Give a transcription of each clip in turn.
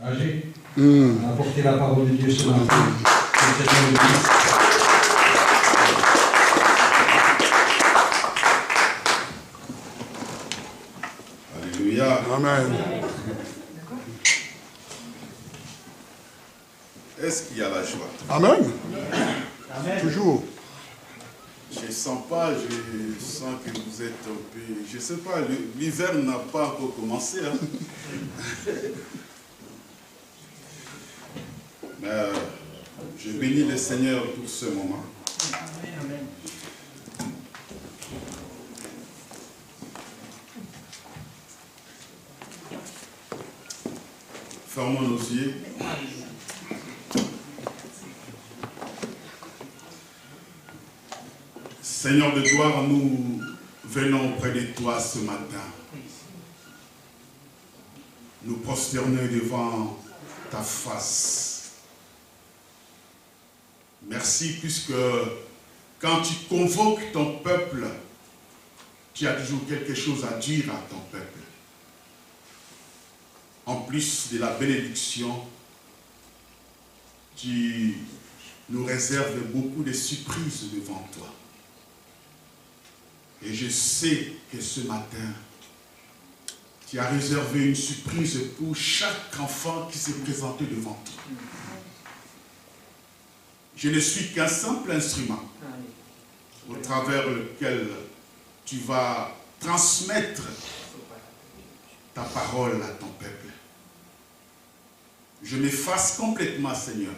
Âgé, apporter la parole de Dieu ce matin. Alléluia. Amen. Est-ce qu'il y a la joie? Amen. Amen. Toujours. Je ne sens pas, je sens que vous êtes un peu... Je ne sais pas, l'hiver n'a pas encore commencé. Hein. Mais je bénis le Seigneur pour ce moment. Amen. Fermons nos yeux. Seigneur de gloire, nous venons auprès de toi ce matin. Nous prosterner devant ta face. Merci puisque quand tu convoques ton peuple, tu as toujours quelque chose à dire à ton peuple. En plus de la bénédiction, tu nous réserves beaucoup de surprises devant toi. Et je sais que ce matin, tu as réservé une surprise pour chaque enfant qui s'est présenté devant toi. Je ne suis qu'un simple instrument au travers lequel tu vas transmettre ta parole à ton peuple. Je m'efface complètement, Seigneur,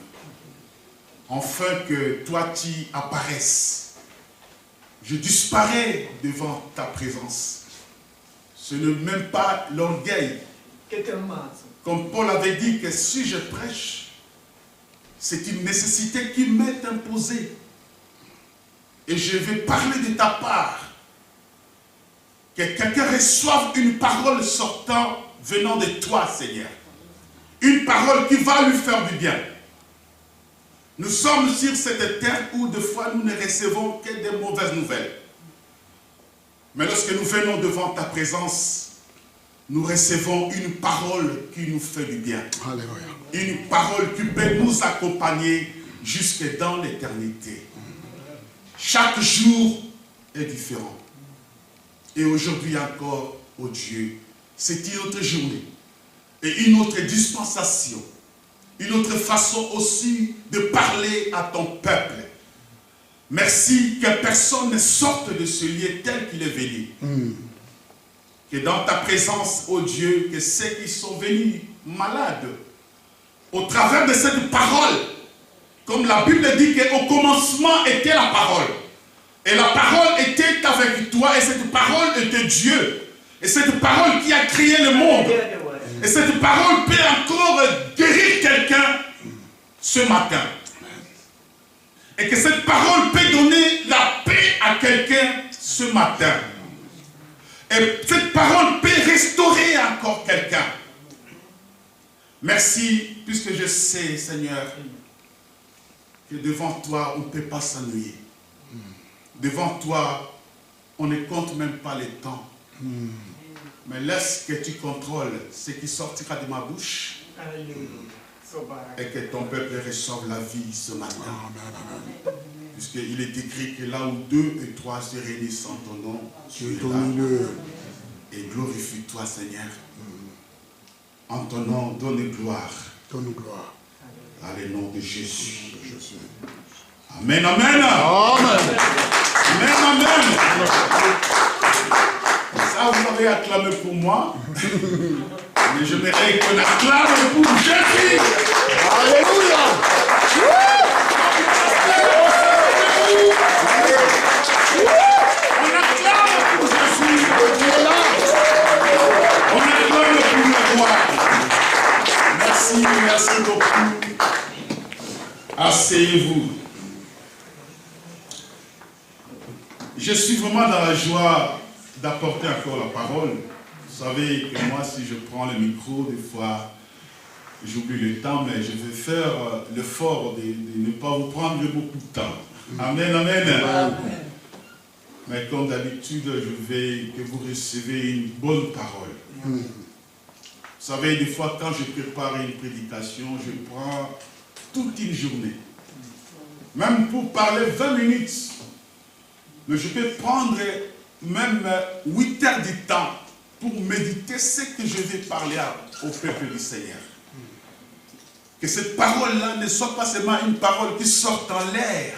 afin que toi tu apparaisses. Je disparais devant ta présence. Ce n'est même pas l'orgueil. Comme Paul avait dit que si je prêche, c'est une nécessité qui m'est imposée. Et je vais parler de ta part. Que quelqu'un reçoive une parole sortant, venant de toi, Seigneur. Une parole qui va lui faire du bien. Nous sommes sur cette terre où des fois nous ne recevons que des mauvaises nouvelles. Mais lorsque nous venons devant ta présence, nous recevons une parole qui nous fait du bien. Alléluia. Une parole qui peut nous accompagner jusque dans l'éternité. Chaque jour est différent. Et aujourd'hui encore, oh Dieu, c'est une autre journée et une autre dispensation. Une autre façon aussi de parler à ton peuple. Merci que personne ne sorte de ce lieu tel qu'il est venu. Que dans ta présence, ô Dieu, que ceux qui sont venus malades, au travers de cette parole, comme la Bible dit qu'au commencement était la parole. Et la parole était avec toi et cette parole était Dieu. Et cette parole qui a créé le monde. Et cette parole peut encore guérir quelqu'un ce matin. Et que cette parole peut donner la paix à quelqu'un ce matin. Et cette parole peut restaurer encore quelqu'un. Merci, puisque je sais, Seigneur, que devant toi, on ne peut pas s'ennuyer. Devant toi, on ne compte même pas les temps. Mais laisse que tu contrôles ce qui sortira de ma bouche. Et que ton peuple reçoive la vie ce matin. Puisqu'il est écrit que là où 2 et 3 se réunissent en ton nom, tu es là. Et glorifie-toi, Seigneur. En ton nom, donne gloire. Donne gloire. Dans le nom de Jésus. Amen, amen. Amen. Amen, amen. Ça, vous avez acclamé pour moi. Mais je m'aimerais qu'on acclame pour Jésus. Alléluia. On acclame pour Jésus. On acclame pour le roi. Merci, merci beaucoup. Asseyez-vous. Je suis vraiment dans la joie d'apporter encore la parole. Vous savez que moi, si je prends le micro, des fois, j'oublie le temps, mais je vais faire l'effort de ne pas vous prendre beaucoup de temps. Amen, amen. Amen. Mais comme d'habitude, je veux que vous recevez une bonne parole. savez, des fois, quand je prépare une prédication, je prends toute une journée. Même pour parler 20 minutes. Mais je peux prendre même 8 heures du temps pour méditer ce que je vais parler au peuple du Seigneur. Que cette parole-là ne soit pas seulement une parole qui sort en l'air,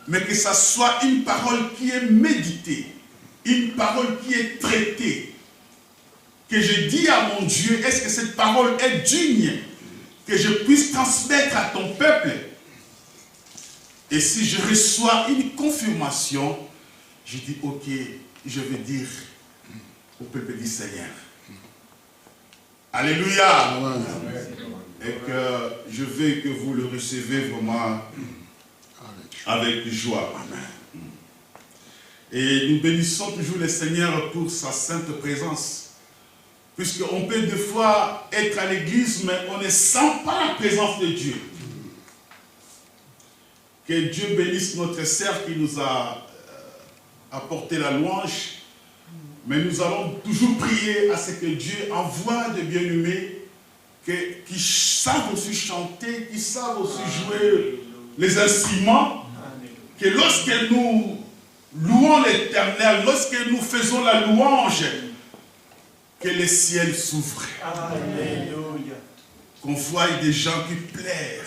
mais que ça soit une parole qui est méditée, une parole qui est traitée. Que je dis à mon Dieu, est-ce que cette parole est digne que je puisse transmettre à ton peuple? Et si je reçois une confirmation, je dis, ok, je vais dire au peuple du Seigneur. Alléluia. Amen. Et que je veux que vous le recevez vraiment avec joie. Amen. Et nous bénissons toujours le Seigneur pour sa sainte présence. Puisqu'on peut des fois être à l'église, mais on ne sent pas la présence de Dieu. Que Dieu bénisse notre sœur qui nous a apporté la louange. Mais nous allons toujours prier à ce que Dieu envoie des bien-aimés qui savent aussi chanter, qui savent aussi jouer les instruments. Que lorsque nous louons l'Éternel, lorsque nous faisons la louange, que les ciels s'ouvrent. Qu'on voie des gens qui plairent.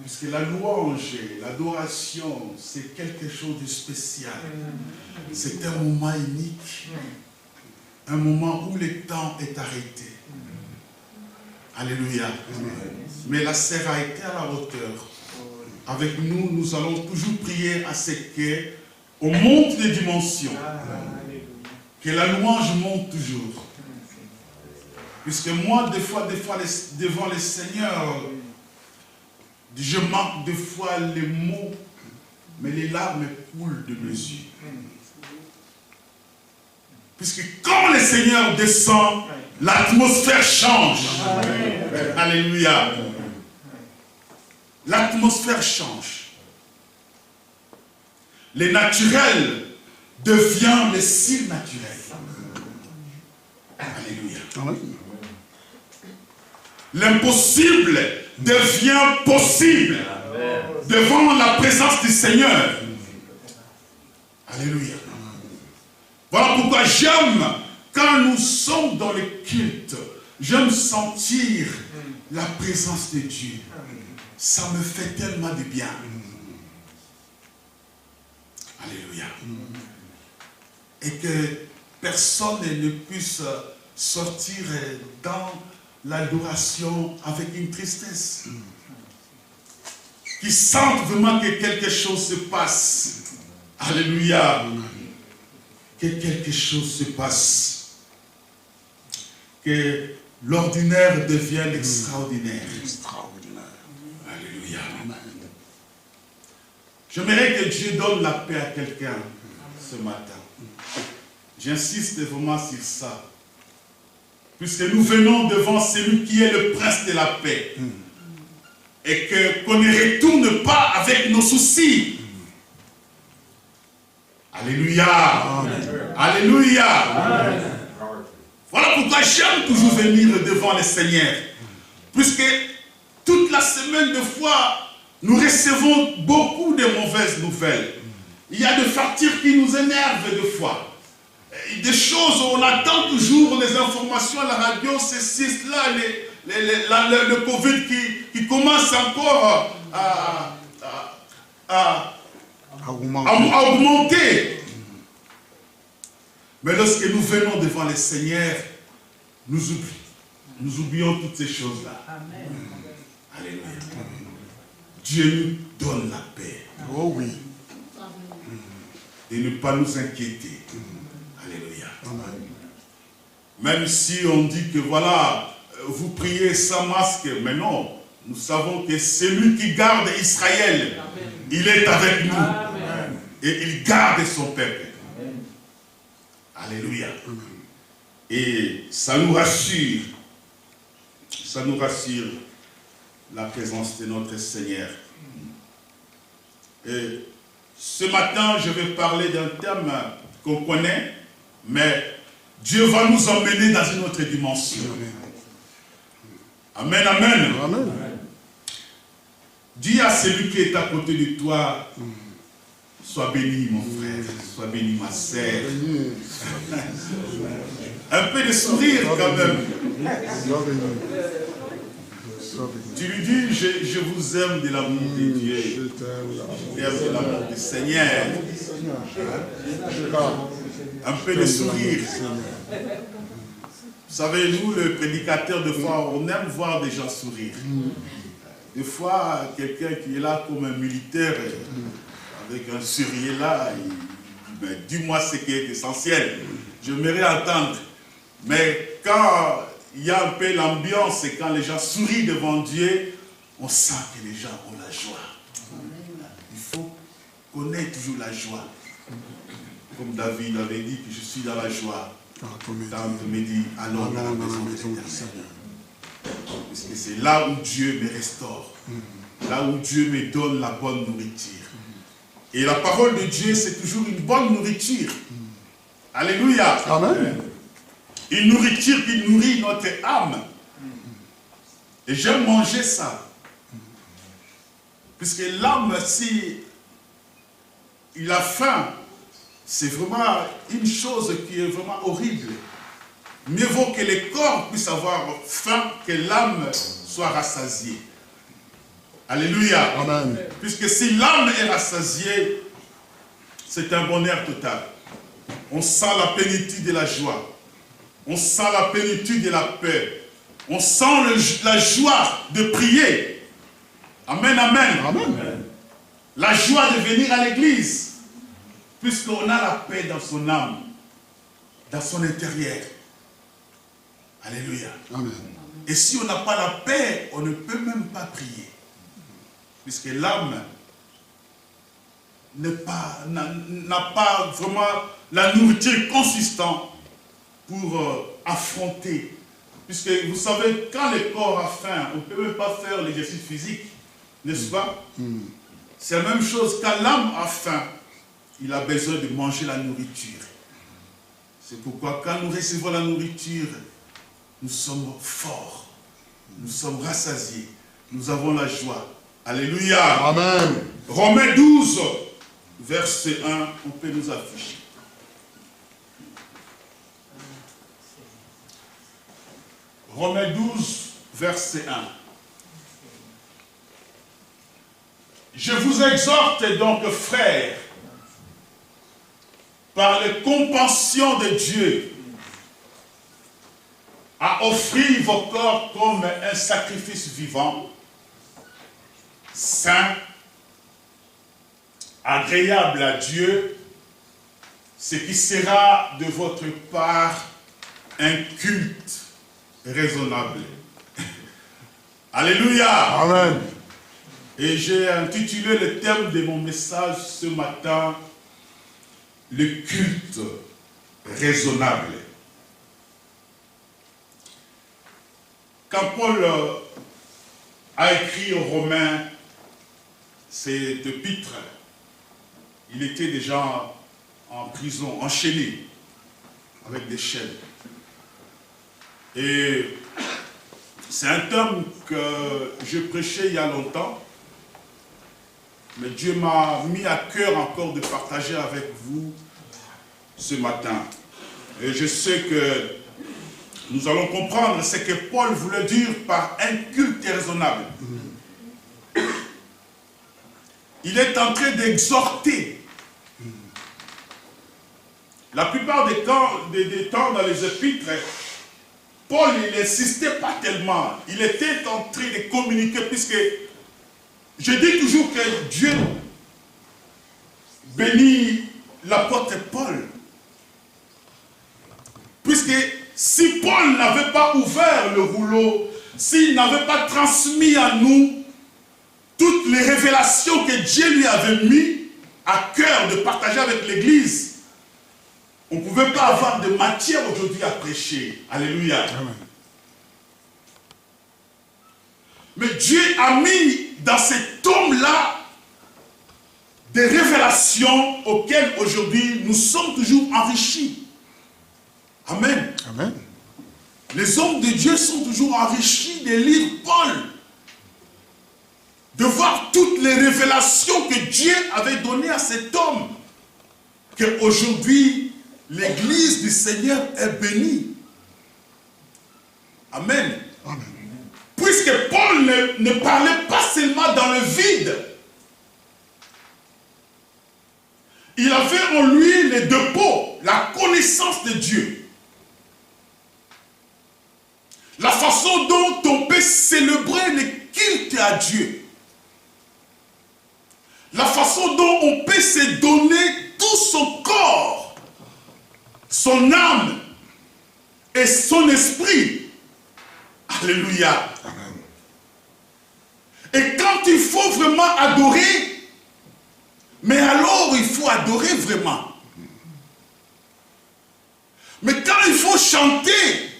Parce que la louange, l'adoration, c'est quelque chose de spécial. C'est un moment unique. Un moment où le temps est arrêté. Alléluia. Mais la sœur a été à la hauteur. Avec nous, nous allons toujours prier à ce qu'on monte des dimensions. Que la louange monte toujours. Puisque moi, des fois, devant le Seigneur, je manque des fois les mots, mais les larmes coulent de mes yeux. Puisque quand le Seigneur descend, l'atmosphère change. Amen. Alléluia. L'atmosphère change. Le naturel devient le surnaturel. Alléluia. Amen. L'impossible devient possible devant la présence du Seigneur. Alléluia. Voilà pourquoi j'aime, quand nous sommes dans le culte, j'aime sentir la présence de Dieu. Ça me fait tellement de bien. Alléluia. Et que personne ne puisse sortir dans l'adoration avec une tristesse. Qui sentent vraiment que quelque chose se passe. Alléluia. Que quelque chose se passe. Que l'ordinaire devienne extraordinaire. Alléluia. J'aimerais que Dieu donne la paix à quelqu'un ce matin. J'insiste vraiment sur ça. Puisque nous venons devant celui qui est le prince de la paix. Et qu'on ne retourne pas avec nos soucis. Alléluia. Amen. Alléluia. Amen. Voilà pourquoi j'aime toujours venir devant le Seigneur. Puisque toute la semaine, de fois, nous recevons beaucoup de mauvaises nouvelles. Il y a des factures qui nous énervent des fois. Des choses où on attend toujours les informations à la radio, ceci, cela, le Covid qui commence encore à augmenter. Mais lorsque nous venons devant le Seigneur, nous oublions toutes ces choses-là. Alléluia. Dieu nous donne la paix. Oh oui. Et ne pas nous inquiéter. Alléluia. Même si on dit que voilà, vous priez sans masque, mais non, nous savons que celui qui garde Israël, amen, il est avec nous. Amen. Et il garde son peuple. Amen. Alléluia. Amen. Et ça nous rassure la présence de notre Seigneur. Et ce matin, je vais parler d'un thème qu'on connaît, mais Dieu va nous emmener dans une autre dimension. Amen, amen. Amen. Dis à celui qui est à côté de toi, sois béni mon frère, sois béni ma sœur. Un peu de sourire quand même. Tu lui dis, je vous aime de l'amour de Dieu. Je t'aime de l'amour du Seigneur. Un peu de sourire. Vous savez, nous, le prédicateur, de fois, on aime voir des gens sourire. Des fois, quelqu'un qui est là comme un militaire, avec un sourire là, il dit, ben, dis-moi ce qui est essentiel. J'aimerais entendre. Mais quand il y a un peu l'ambiance et quand les gens sourient devant Dieu, on sent que les gens ont la joie. Il faut connaître toujours la joie. Comme David avait dit que je suis dans la joie. Tante me dit, allons dans la maison de l'Éternel. Parce que c'est là où Dieu me restaure. Là où Dieu me donne la bonne nourriture. Et la parole de Dieu, c'est toujours une bonne nourriture. Alléluia. Amen. Une nourriture qui nourrit notre âme. Et j'aime manger ça. Puisque l'âme, si il a faim, c'est vraiment une chose qui est vraiment horrible. Mieux vaut que le corps puisse avoir faim, que l'âme soit rassasiée. Alléluia. Amen. Puisque si l'âme est rassasiée, c'est un bonheur total. On sent la plénitude de la joie. On sent la plénitude de la paix. On sent la joie de prier. Amen, amen. Amen. La joie de venir à l'église. Puisqu'on a la paix dans son âme, dans son intérieur. Alléluia. Amen. Et si on n'a pas la paix, on ne peut même pas prier. Puisque l'âme n'a pas vraiment la nourriture consistante pour affronter. Puisque vous savez, quand le corps a faim, on ne peut même pas faire l'exercice physique. N'est-ce pas? C'est la même chose. Quand l'âme a faim, il a besoin de manger la nourriture. C'est pourquoi quand nous recevons la nourriture, nous sommes forts. Nous sommes rassasiés. Nous avons la joie. Alléluia. Amen. Romains 12, verset 1, on peut nous afficher. Romains 12, verset 1. Je vous exhorte donc, frères, par les compassions de Dieu, à offrir vos corps comme un sacrifice vivant, saint, agréable à Dieu, ce qui sera de votre part un culte raisonnable. Alléluia. Amen. Et j'ai intitulé le thème de mon message ce matin, le culte raisonnable. Quand Paul a écrit aux Romains cet épître, il était déjà en prison, enchaîné avec des chaînes. Et c'est un thème que je prêchais il y a longtemps, mais Dieu m'a mis à cœur encore de partager avec vous ce matin. Et je sais que nous allons comprendre ce que Paul voulait dire par un culte raisonnable. Il est en train d'exhorter. La plupart des temps dans les épîtres, Paul n'insistait pas tellement. Il était en train de communiquer, puisque je dis toujours que Dieu bénit l'apôtre Paul. Puisque si Paul n'avait pas ouvert le rouleau, s'il n'avait pas transmis à nous toutes les révélations que Dieu lui avait mis à cœur de partager avec l'Église, on ne pouvait pas avoir de matière aujourd'hui à prêcher. Alléluia. Amen. Mais Dieu a mis dans cet homme-là des révélations auxquelles aujourd'hui nous sommes toujours enrichis. Amen. Amen. Les hommes de Dieu sont toujours enrichis de lire Paul. De voir toutes les révélations que Dieu avait données à cet homme. Qu'aujourd'hui, l'église du Seigneur est bénie. Amen. Amen. Puisque Paul ne parlait pas seulement dans le vide. Il avait en lui les dépôts, la connaissance de Dieu. La façon dont on peut célébrer le culte à Dieu. La façon dont on peut se donner tout son corps, son âme et son esprit. Alléluia. Amen. Et quand il faut vraiment adorer, mais alors il faut adorer vraiment. Mais quand il faut chanter,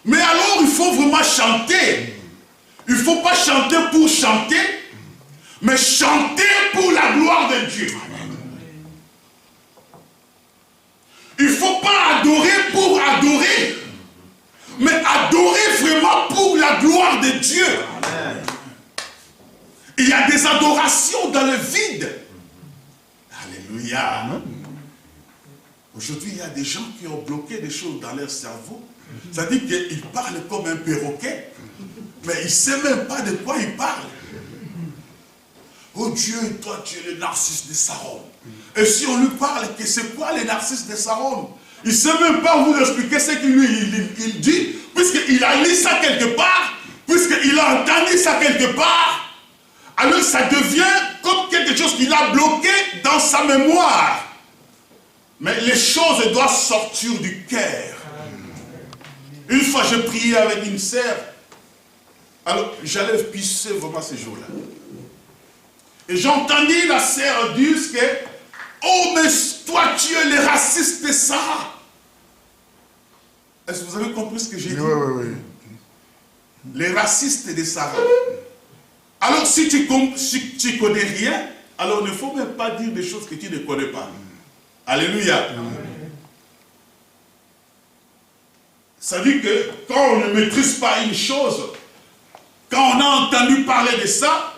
mais alors il faut vraiment chanter. Il ne faut pas chanter pour chanter, mais chanter pour la gloire de Dieu. Il ne faut pas adorer pour adorer, mais adorer vraiment pour la gloire de Dieu. Il y a des adorations dans le vide. Alléluia. Aujourd'hui, il y a des gens qui ont bloqué des choses dans leur cerveau. C'est-à-dire qu'ils parlent comme un perroquet, mais ils ne savent même pas de quoi ils parlent. Oh Dieu, toi tu es le narcisse de Saron. Et si on lui parle, que c'est quoi le narcisse de Saron? Il ne sait même pas vous expliquer ce qu'il il dit, puisqu'il a lu ça quelque part, puisqu'il a entendu ça quelque part. Alors ça devient comme quelque chose qu'il a bloqué dans sa mémoire. Mais les choses doivent sortir du cœur. Une fois, je priais avec une sœur. Alors, j'allais pisser vraiment ce jour-là. Et j'entendis la sœur dire que « Oh, mais toi, tu es le raciste de Sarah. » Est-ce que vous avez compris ce que j'ai dit? Oui. Les racistes de Sarah. Alors, si tu ne connais rien, alors il ne faut même pas dire des choses que tu ne connais pas. Alléluia. Ça dit que quand on ne maîtrise pas une chose, quand on a entendu parler de ça,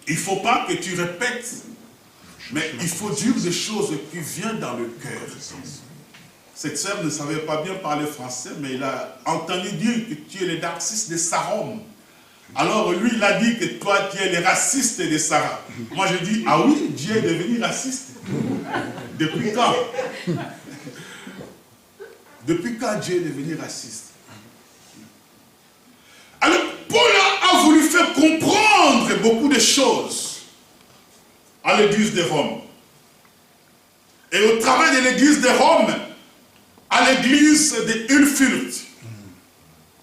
il ne faut pas que tu répètes, mais il faut dire des choses qui viennent dans le cœur. Cette sœur ne savait pas bien parler français, mais il a entendu dire que tu es le narcisse de Saron. Alors lui, il a dit que toi, tu es le raciste de Sarah. Moi, je dis, ah oui, Dieu est devenu raciste. Depuis quand? Depuis quand Dieu est devenu raciste? Alors, Paul a voulu faire comprendre beaucoup de choses à l'église de Rome. Et au travers de l'église de Rome, à l'église de Ulfurt,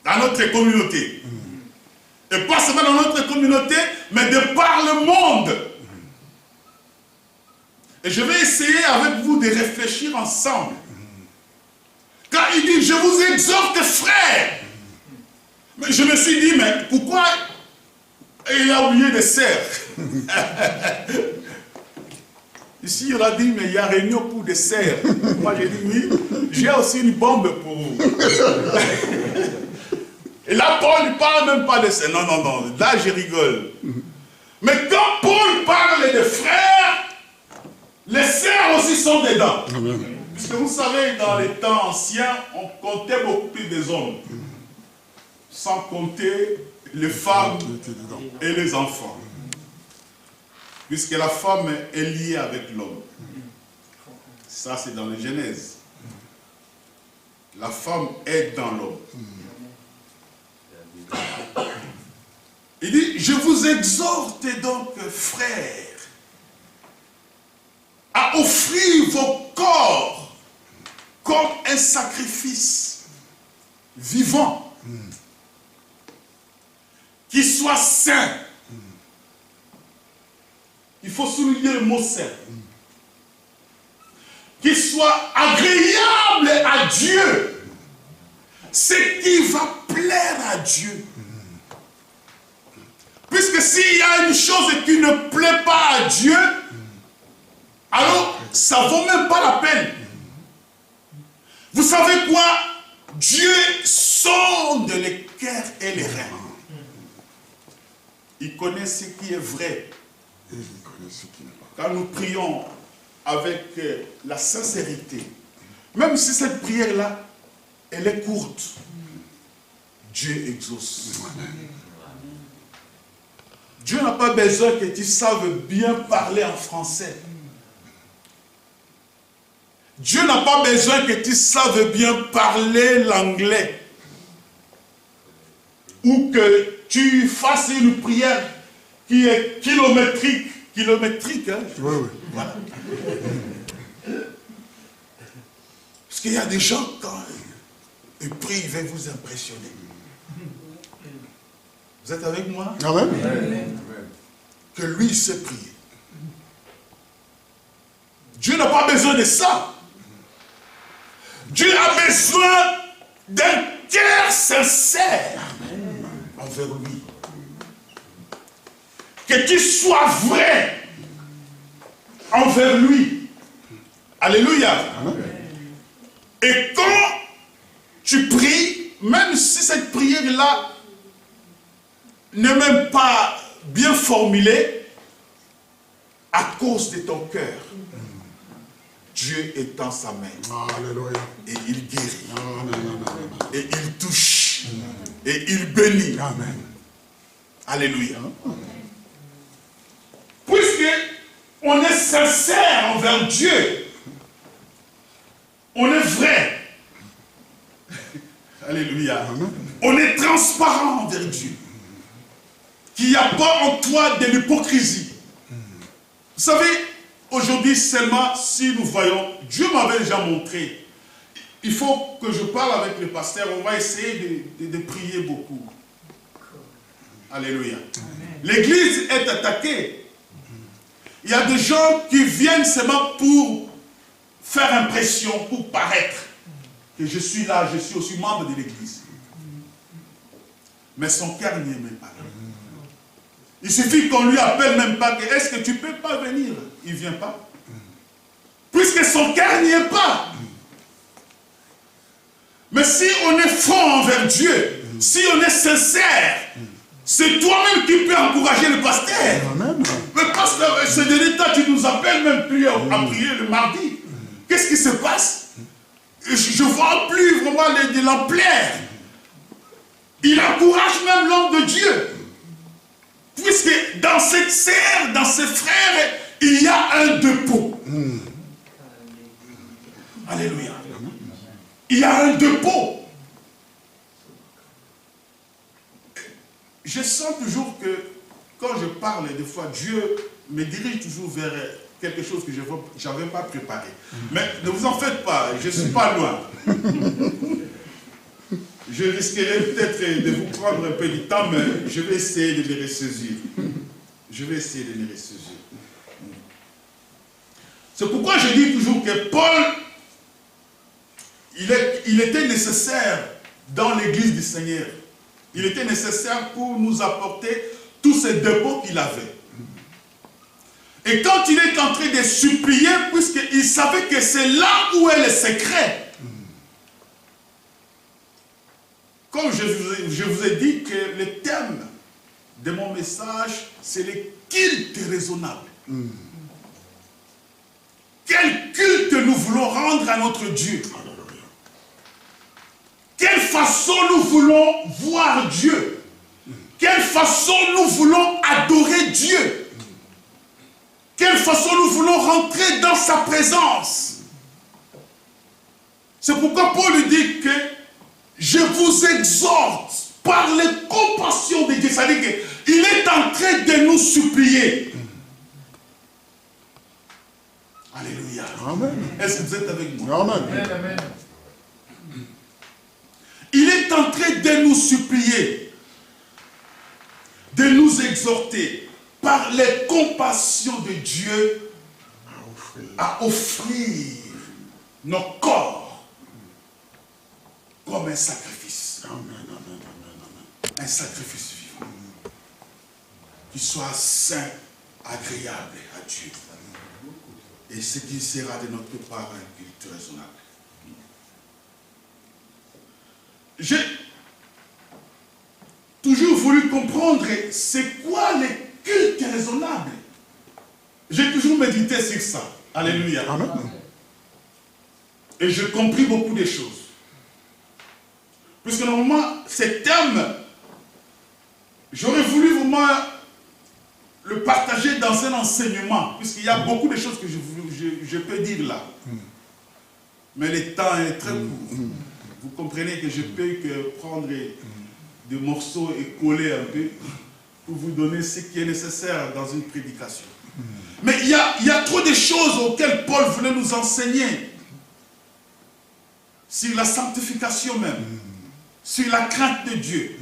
dans notre communauté. Et pas seulement dans notre communauté, mais de par le monde. Et je vais essayer avec vous de réfléchir ensemble. Quand il dit, je vous exhorte frères. Mais je me suis dit, mais pourquoi il a oublié des sœurs? Ici, il a dit, mais il y a réunion pour des sœurs. Moi, j'ai dit, oui, j'ai aussi une bombe pour vous. Et là, Paul ne parle même pas de sœurs. Non, là, je rigole. Mais quand Paul parle de frères, les sœurs aussi sont dedans. Puisque vous savez, dans les temps anciens, on comptait beaucoup plus des hommes. Sans compter les femmes et les enfants. Puisque la femme est liée avec l'homme. Ça, c'est dans les Genèse. La femme est dans l'homme. Il dit, je vous exhorte donc, frères, à offrir vos corps comme un sacrifice vivant, qui soit saint. Il faut souligner le mot saint. Qui soit agréable à Dieu. Ce qui va plaire à Dieu. Puisque s'il y a une chose qui ne plaît pas à Dieu, alors ça ne vaut même pas la peine. Vous savez quoi? Dieu sonde les cœurs et les reins. Il connaît ce qui est vrai. Et il connaît ce qui n'est pas. Quand nous prions avec la sincérité, même si cette prière-là, elle est courte, Dieu exauce. Dieu n'a pas besoin que tu saches bien parler en français. Dieu n'a pas besoin que tu saches bien parler l'anglais. Ou que tu fasses une prière qui est kilométrique. Kilométrique, hein? Oui, oui. Voilà. Parce qu'il y a des gens, quand ils prient, ils veulent vous impressionner. Vous êtes avec moi? Amen. Que lui sait prier. Dieu n'a pas besoin de ça. Dieu a besoin d'un cœur sincère envers lui. Que tu sois vrai envers lui. Alléluia. Et quand tu pries, même si cette prière-là n'est même pas bien formulée, à cause de ton cœur, Dieu étend sa main. Alléluia. Et il guérit. Amen. Et il touche. Et il bénit. Amen. Alléluia. Puisque on est sincère envers Dieu, on est vrai. Alléluia. On est transparent envers Dieu. Qu'il n'y a pas en toi de l'hypocrisie. Vous savez, aujourd'hui seulement, si nous voyons, Dieu m'avait déjà montré. Il faut que je parle avec le pasteur, on va essayer de prier beaucoup. Alléluia. L'église est attaquée. Il y a des gens qui viennent seulement pour faire impression, pour paraître que je suis là, je suis aussi membre de l'église. Mais son cœur n'y est même pas là. Il suffit qu'on lui appelle même pas que est-ce que tu peux pas venir? Il ne vient pas. Puisque son cœur n'y est pas. Mais si on est franc envers Dieu, si on est sincère, c'est toi-même qui peux encourager le pasteur. Amen. Mais pasteur, ce dernier temps, tu nous appelles même plus à prier le mardi. Qu'est-ce qui se passe? Je ne vois plus vraiment de l'ampleur. Il encourage même l'homme de Dieu. Puisque dans cette sœur, dans ses frères, il y a un dépôt. Alléluia. Il y a un dépôt. Je sens toujours que quand je parle, des fois, Dieu me dirige toujours vers quelque chose que je n'avais pas préparé. Mais ne vous en faites pas, je ne suis pas loin. Je risquerai peut-être de vous prendre un peu de temps, mais je vais essayer de les ressaisir. Je vais essayer de les ressaisir. C'est pourquoi je dis toujours que Paul, il était nécessaire dans l'église du Seigneur. Il était nécessaire pour nous apporter tous ces dépôts qu'il avait. Et quand il est en train de supplier, puisqu'il savait que c'est là où est le secret. Comme je vous ai dit que le thème de mon message, c'est le culte raisonnable. Quel culte nous voulons rendre à notre Dieu? Quelle façon nous voulons voir Dieu? Quelle façon nous voulons adorer Dieu? Quelle façon nous voulons rentrer dans sa présence? C'est pourquoi Paul dit que je vous exhorte par les compassions de Dieu. C'est-à-dire qu'il est en train de nous supplier. Alléluia. Amen. Est-ce que vous êtes avec moi? Amen. Il est en train de nous supplier, de nous exhorter par les compassions de Dieu à offrir nos corps comme un sacrifice. Un sacrifice vivant. Qui soit saint, agréable à Dieu. Et ce qui sera de notre part un culte raisonnable. j'ai toujours voulu comprendre c'est quoi les cultes raisonnables. J'ai toujours médité sur ça. Alléluia. Amen. Et j'ai compris beaucoup de choses. Puisque normalement, ces termes, j'aurais voulu vraiment le partager dans un enseignement, puisqu'il y a beaucoup de choses que je peux dire là. Mais le temps est très court. Vous comprenez que je peux que prendre des morceaux et coller un peu pour vous donner ce qui est nécessaire dans une prédication. Mais il y a trop de choses auxquelles Paul voulait nous enseigner. Sur la sanctification même. Sur la crainte de Dieu.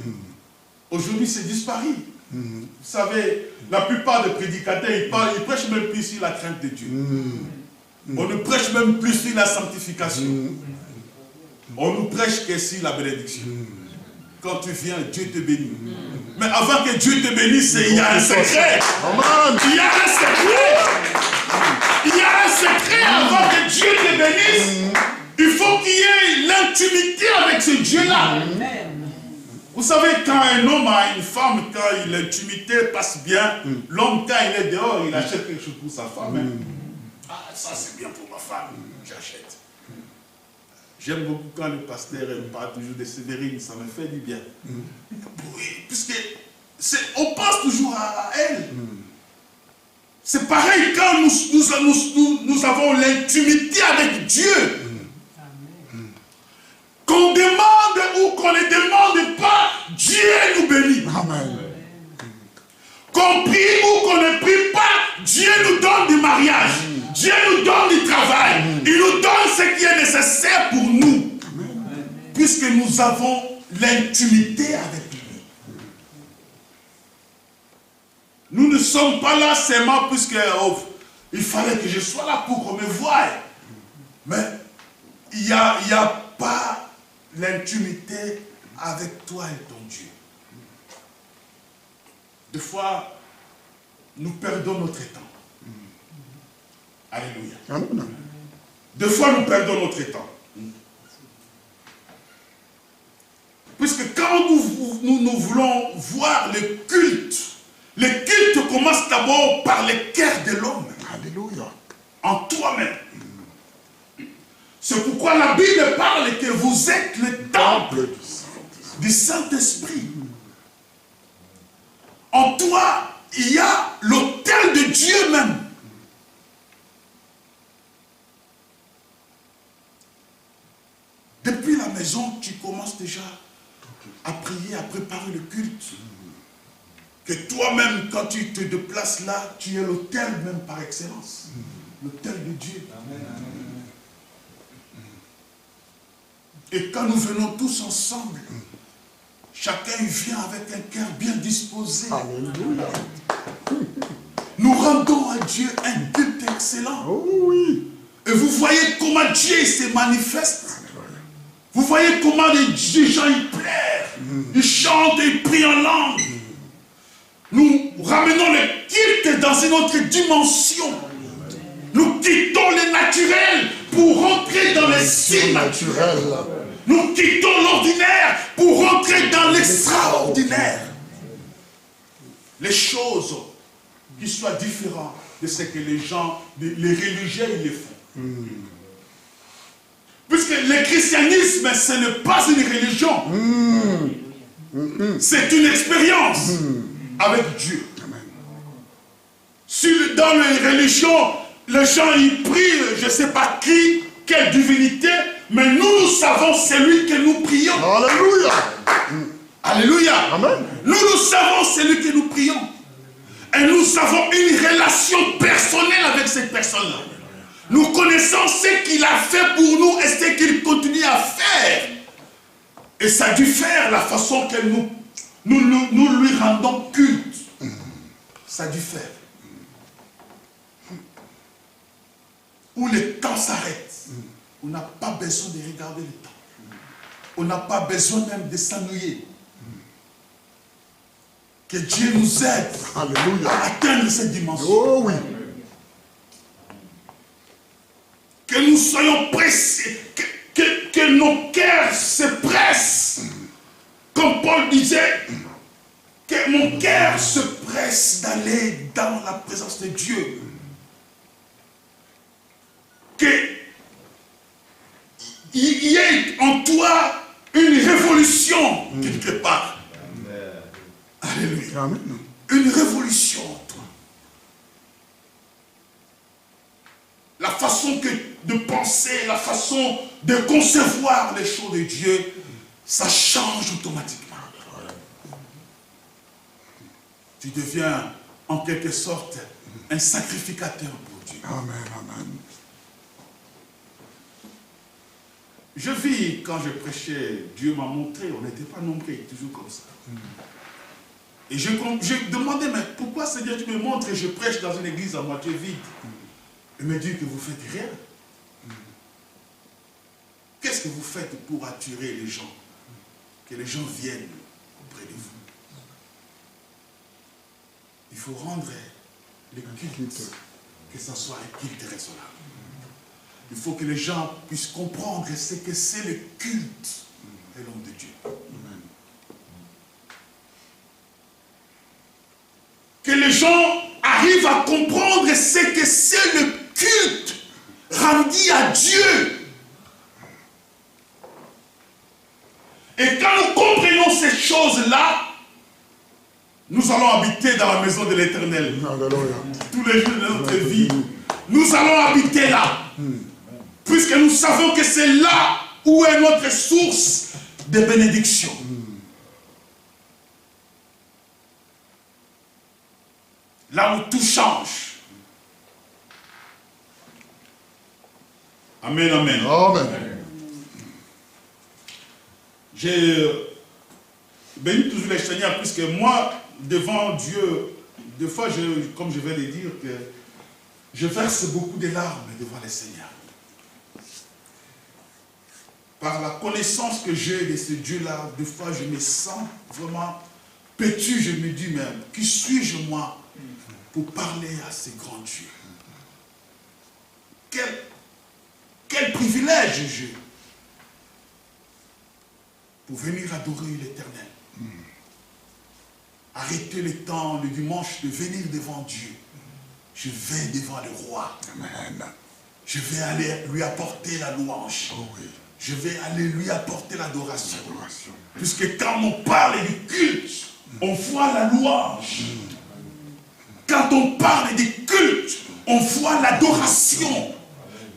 Aujourd'hui, c'est disparu. Vous savez, la plupart des prédicateurs, ils prêchent même plus sur la crainte de Dieu. On ne prêche même plus sur la sanctification. On nous prêche que sur la bénédiction. Quand tu viens, Dieu te bénit. Mais avant que Dieu te bénisse, il y a un secret. Il y a un secret. Il y a un secret avant que Dieu te bénisse. Il faut qu'il y ait l'intimité avec ce Dieu-là. Vous savez, quand un homme a une femme, quand l'intimité passe bien, l'homme, quand il est dehors, il achète quelque chose pour sa femme. Ah, ça c'est bien pour ma femme, j'achète. J'aime beaucoup quand le pasteur parle toujours de Sévérine, ça me fait du bien. Oui, puisque on pense toujours à elle. C'est pareil quand nous avons l'intimité avec Dieu. Qu'on demande ou qu'on ne demande pas, Dieu nous bénit. Amen. Qu'on prie ou qu'on ne prie pas, Dieu nous donne du mariage. Dieu nous donne du travail. Il nous donne ce qui est nécessaire pour nous. Amen. Puisque nous avons l'intimité avec lui. Nous ne sommes pas là seulement puisque il fallait que je sois là pour qu'on me voie. Mais il n'y a pas l'intimité avec toi et ton Dieu. Des fois, nous perdons notre temps. Alléluia. Amen. Des fois, nous perdons notre temps. Puisque quand nous voulons voir le culte commence d'abord par le cœur de l'homme. Alléluia. En toi-même. C'est pourquoi la Bible parle que vous êtes le temple du Saint-Esprit. En toi, il y a l'autel de Dieu même. Depuis la maison, tu commences déjà à prier, à préparer le culte. Que toi-même, quand tu te déplaces là, tu es l'autel même par excellence. L'autel de Dieu. Amen. Et quand nous venons tous ensemble, chacun vient avec un cœur bien disposé. Alléluia. Nous rendons à Dieu un culte excellent. Oh oui. Et vous voyez comment Dieu se manifeste. Vous voyez comment les gens y pleurent. Ils chantent et ils prient en langue. Nous ramenons le culte dans une autre dimension. Nous quittons le naturel pour rentrer dans le surnaturel. Nous quittons l'ordinaire pour rentrer dans l'extraordinaire. Les choses qui soient différentes de ce que les gens, les religieux, ils les font. Puisque le christianisme, ce n'est pas une religion. C'est une expérience avec Dieu. Dans les religions, les gens ils prient, je ne sais pas qui, quelle divinité, mais nous savons celui que nous prions. Alléluia. Alléluia. Amen. Nous savons celui que nous prions. Et nous avons une relation personnelle avec cette personne-là. Nous connaissons ce qu'il a fait pour nous et ce qu'il continue à faire. Et ça diffère la façon que nous lui rendons culte. Ça diffère. Où le temps s'arrête. On n'a pas besoin de regarder le temps. On n'a pas besoin même de s'ennuyer. Que Dieu nous aide Alléluia. à atteindre cette dimension. Oh oui. Que nous soyons pressés, que nos cœurs se pressent comme Paul disait, que mon cœur se presse d'aller dans la présence de Dieu. Qu'il y ait en toi une révolution quelque part. Alléluia. Amen. Une révolution en toi. La façon de penser, la façon de concevoir les choses de Dieu, ça change automatiquement. Tu deviens en quelque sorte un sacrificateur pour Dieu. Amen, amen. Je vis, quand je prêchais, Dieu m'a montré, on n'était pas nombreux, toujours comme ça. Et je demandais, mais pourquoi Seigneur tu me montres et je prêche dans une église à moitié vide? Il me dit que vous faites rien. Qu'est-ce que vous faites pour attirer les gens? Que les gens viennent auprès de vous. Il faut rendre le culte, que ce soit un culte raisonnable. Il faut que les gens puissent comprendre ce que c'est le culte de l'homme de Dieu. Amen. Que les gens arrivent à comprendre ce que c'est le culte rendu à Dieu. Et quand nous comprenons ces choses-là, nous allons habiter dans la maison de l'Éternel. Alléluia. Tous les jours de notre vie, nous allons habiter là. Puisque nous savons que c'est là où est notre source de bénédiction. Là où tout change. Amen, amen. Amen. J'ai béni toujours le Seigneur, puisque moi, devant Dieu, des fois, comme je vais le dire, que je verse beaucoup de larmes devant le Seigneur. Par la connaissance que j'ai de ce Dieu-là, des fois, je me sens vraiment pétu. Je me dis, mais qui suis-je moi pour parler à ce grand Dieu? Quel privilège j'ai pour venir adorer l'Éternel. Arrêter le temps, le dimanche, de venir devant Dieu. Je vais devant le roi. Amen. Je vais aller lui apporter la louange. Oh oui. Je vais aller lui apporter l'adoration. Adoration. Puisque quand on parle du culte, on voit la louange. Quand on parle du culte, on voit l'adoration.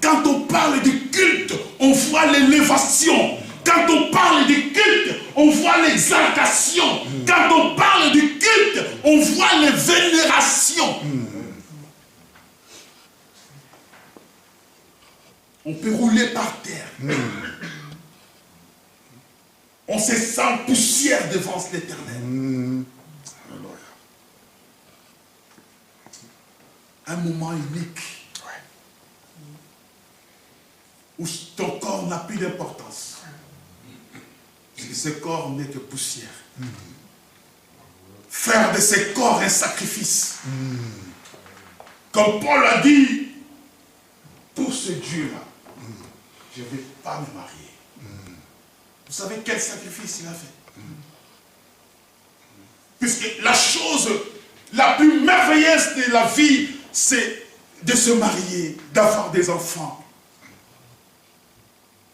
Quand on parle du culte, on voit l'élévation. Quand on parle du culte, on voit l'exaltation. Quand on parle du culte, on voit les vénérations. On peut rouler par terre. On se sent poussière devant l'Éternel. Un moment unique. Où ton corps n'a plus d'importance. Parce que ce corps n'est que poussière. Faire de ce corps un sacrifice. Comme Paul a dit, pour ce Dieu-là, je ne vais pas me marier. Vous savez quel sacrifice il a fait? Puisque la chose la plus merveilleuse de la vie, c'est de se marier, d'avoir des enfants.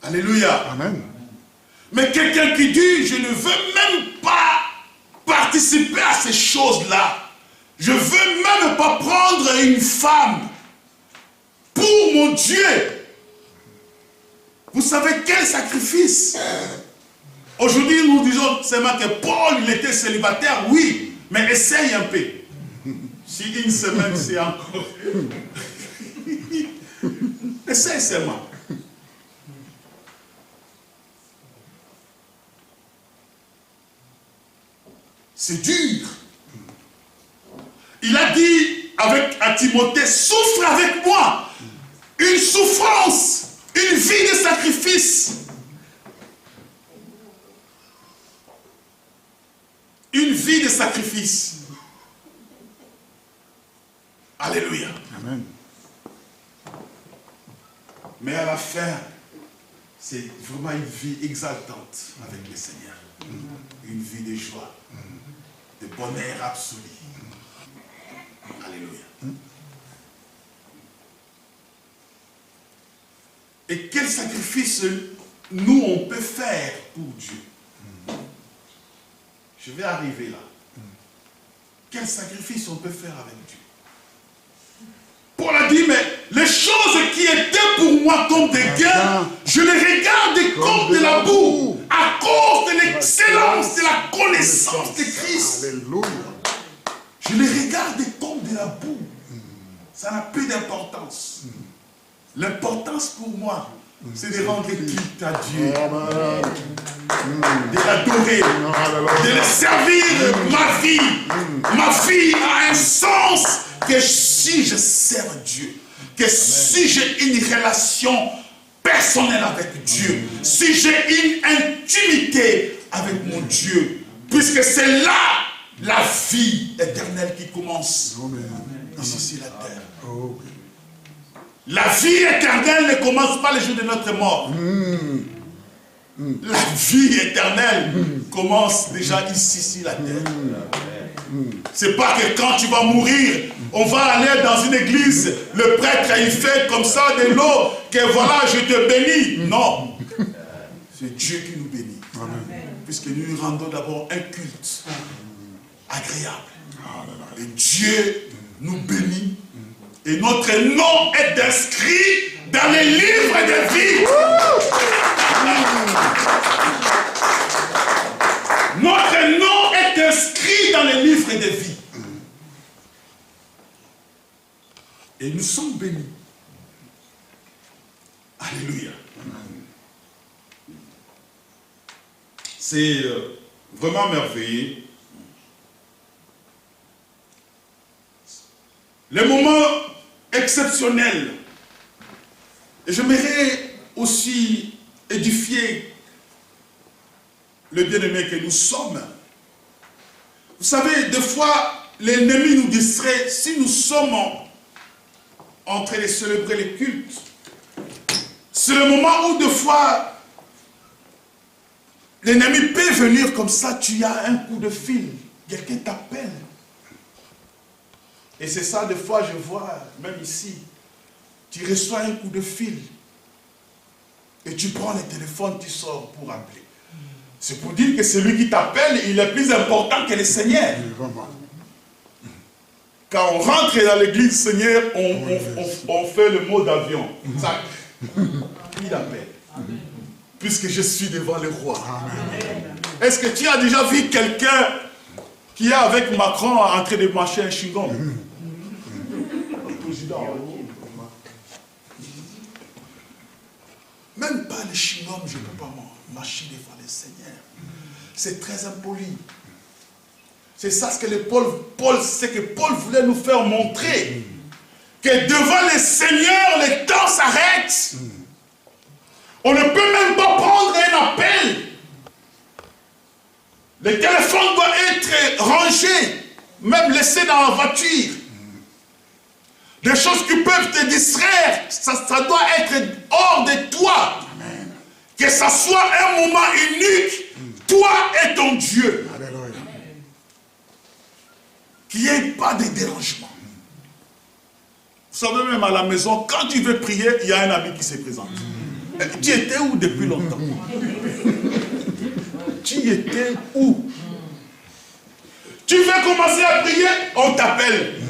Alléluia. Amen. Mais quelqu'un qui dit, je ne veux même pas participer à ces choses-là. Je ne veux même pas prendre une femme pour mon Dieu. Vous savez quel sacrifice? Aujourd'hui, nous disons seulement que Paul, il était célibataire, oui, mais essaye un peu. Si une semaine, c'est encore... Essaye seulement. C'est dur. Il a dit à Timothée, souffre avec moi. Une souffrance, une vie de sacrifice. Une vie de sacrifice. Alléluia. Amen. Mais à la fin, c'est vraiment une vie exaltante avec le Seigneur. Une vie de joie, de bonheur absolu. Alléluia. Et quel sacrifice nous on peut faire pour Dieu? Je vais arriver là. Quel sacrifice on peut faire avec Dieu? Paul a dit, mais les choses qui étaient pour moi comme des gains, je les regarde comme de la boue, à cause de l'excellence de la connaissance de Christ. Alléluia. Je les regarde comme de la boue. Ça n'a plus d'importance. L'importance pour moi, c'est de rendre culte à Dieu, de l'adorer, de le servir. Ma vie, ma vie a un sens que si je sers Dieu, que si j'ai une relation personnelle avec Dieu, si j'ai une intimité avec mon Dieu, puisque c'est là la vie éternelle qui commence ici sur la terre. La vie éternelle ne commence pas le jour de notre mort. La vie éternelle commence déjà ici sur la terre. C'est pas que quand tu vas mourir, on va aller dans une église, le prêtre il fait comme ça de l'eau, que voilà, je te bénis. Non. C'est Dieu qui nous bénit. Puisque nous lui rendons d'abord un culte agréable. Et Dieu nous bénit. Et notre nom est inscrit dans les livres de vie. Notre nom est inscrit dans les livres de vie. Et nous sommes bénis. Alléluia. C'est vraiment merveilleux. Les moments exceptionnels. Et j'aimerais aussi édifier le bien-aimé que nous sommes. Vous savez, des fois, l'ennemi nous distrait. Si nous sommes en train de célébrer les cultes, c'est le moment où des fois, l'ennemi peut venir comme ça, tu as un coup de fil, quelqu'un t'appelle. Et c'est ça, des fois, je vois, même ici, tu reçois un coup de fil, et tu prends le téléphone, tu sors pour appeler. C'est pour dire que celui qui t'appelle, il est plus important que le Seigneur. Quand on rentre dans l'église, Seigneur, on fait le mot d'avion. Il appelle. Puisque je suis devant le roi. Est-ce que tu as déjà vu quelqu'un qui est avec Macron en train de marcher un chewing-gum? Le président. Même pas le chewing-gum, je ne peux pas marcher devant le Seigneur. C'est très impoli. C'est ça ce que c'est que Paul voulait nous faire montrer. Que devant le Seigneur, le temps s'arrête. On ne peut même pas prendre un appel. Le téléphone doit être rangé, même laissé dans la voiture. Des choses qui peuvent te distraire, ça doit être hors de toi. Amen. Que ça soit un moment unique, toi et ton Dieu. Alléluia. Qu'il n'y ait pas de dérangement. Vous savez, même à la maison, quand tu veux prier, il y a un ami qui se présente. Tu étais où depuis longtemps? Tu étais où? Tu veux commencer à prier, on t'appelle.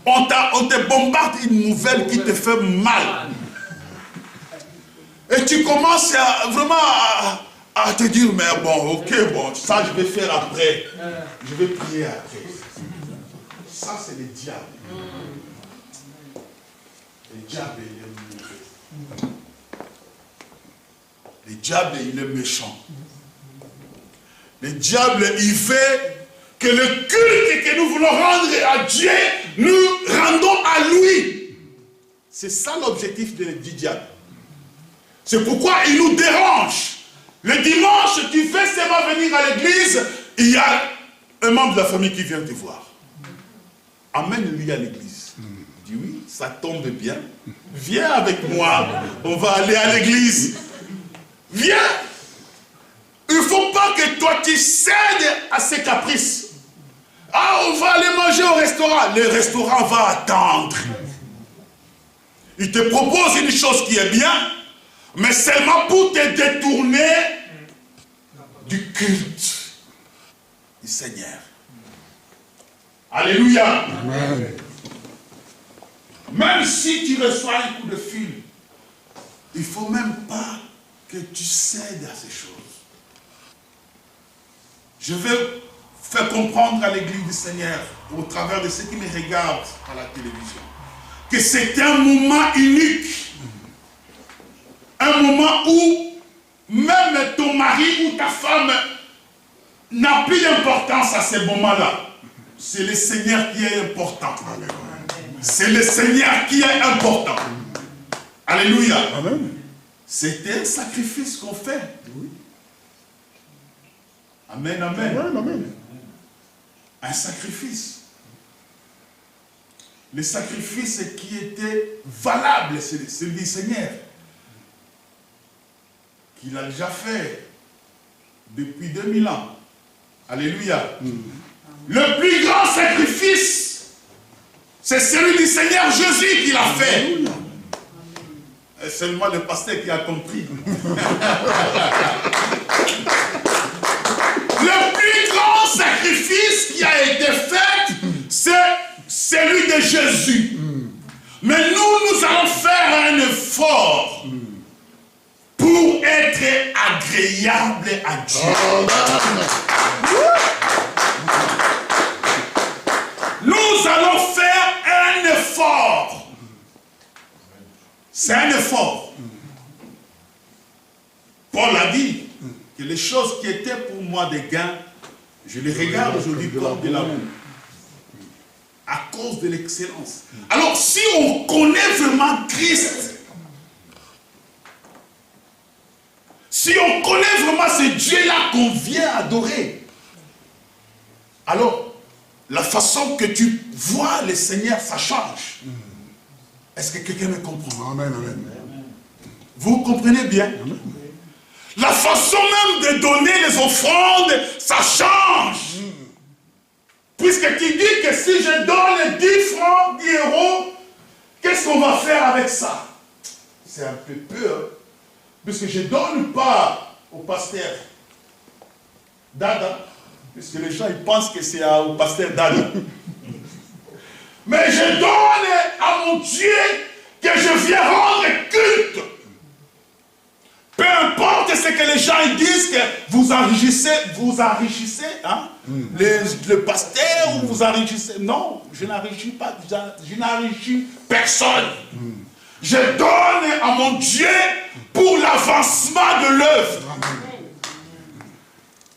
On te bombarde une nouvelle qui te fait mal. Et tu commences vraiment à te dire, mais bon, ok, bon, ça je vais faire après. Je vais prier après. Ça c'est le diable. Le diable, il est mauvais. Le diable, il est méchant. Le diable, il fait que le culte que nous voulons rendre à Dieu, nous rendons à lui. C'est ça l'objectif du diable. C'est pourquoi il nous dérange. Le dimanche, tu fais seulement venir à l'église, il y a un membre de la famille qui vient te voir. Amène-lui à l'église. Il dit oui, ça tombe bien. Viens avec moi, on va aller à l'église. Viens. Il ne faut pas que toi tu cèdes à ses caprices. Ah, on va aller manger au restaurant. Le restaurant va attendre. Il te propose une chose qui est bien, mais seulement pour te détourner du culte du Seigneur. Alléluia. Amen. Même si tu reçois un coup de fil, il ne faut même pas que tu cèdes à ces choses. Je vais faire comprendre à l'église du Seigneur, au travers de ceux qui me regardent à la télévision, que c'est un moment unique. Un moment où même ton mari ou ta femme n'a plus d'importance à ce moment-là. C'est le Seigneur qui est important. C'est le Seigneur qui est important. Alléluia. Amen. C'est un sacrifice qu'on fait. Oui. Amen, amen. Amen, amen. Un sacrifice. Le sacrifice qui était valable, c'est celui du Seigneur. Qu'il a déjà fait depuis 2000 ans. Alléluia. Le plus grand sacrifice, c'est celui du Seigneur Jésus qui l'a fait. Alléluia. Et seulement le pasteur qui a compris. Le plus grand sacrifice qui a été fait, c'est celui de Jésus. Mais nous allons faire un effort pour être agréable à Dieu. Nous allons faire un effort. C'est un effort. Paul a dit que les choses qui étaient pour moi des gains, je les regarde aujourd'hui comme de l'amour. À cause de l'excellence. Alors si on connaît vraiment Christ, si on connaît vraiment ce Dieu-là qu'on vient adorer, alors la façon que tu vois le Seigneur, ça change. Est-ce que quelqu'un me comprend? Amen, amen. Vous comprenez bien? La façon même de donner les offrandes, ça change. Puisque tu dis que si je donne 10 francs, 10 euros, qu'est-ce qu'on va faire avec ça? C'est un peu peur. Puisque je ne donne pas au pasteur Dada. Puisque les gens ils pensent que c'est au pasteur Dada. Mais je donne à mon Dieu que je viens rendre culte. Peu importe ce que les gens ils disent, que vous enrichissez hein? Le pasteur ou vous enrichissez. Non, je n'enrichis pas, je n'enrichis personne. Je donne à mon Dieu pour l'avancement de l'œuvre.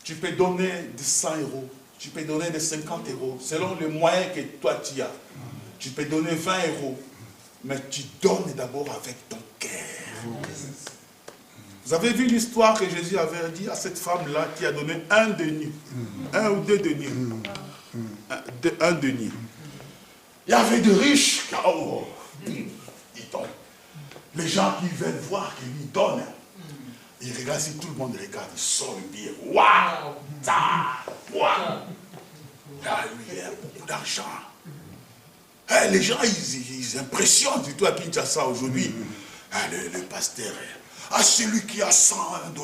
Tu peux donner de 100 euros, tu peux donner de 50 euros, selon les moyens que toi tu as. Tu peux donner 20 euros, mais tu donnes d'abord avec ton cœur. Vous avez vu l'histoire que Jésus avait dit à cette femme-là qui a donné un denier, un ou deux deniers, un denier. Il y avait de riches, ils donnent. Les gens qui viennent voir qu'il lui donne, ils regardent, si tout le monde regarde, ils sortent le billet. Waouh! Waouh! Là, lui, il a beaucoup d'argent. Hey, les gens, ils impressionnent, surtout à Kinshasa aujourd'hui. Le pasteur, celui qui a 100 $,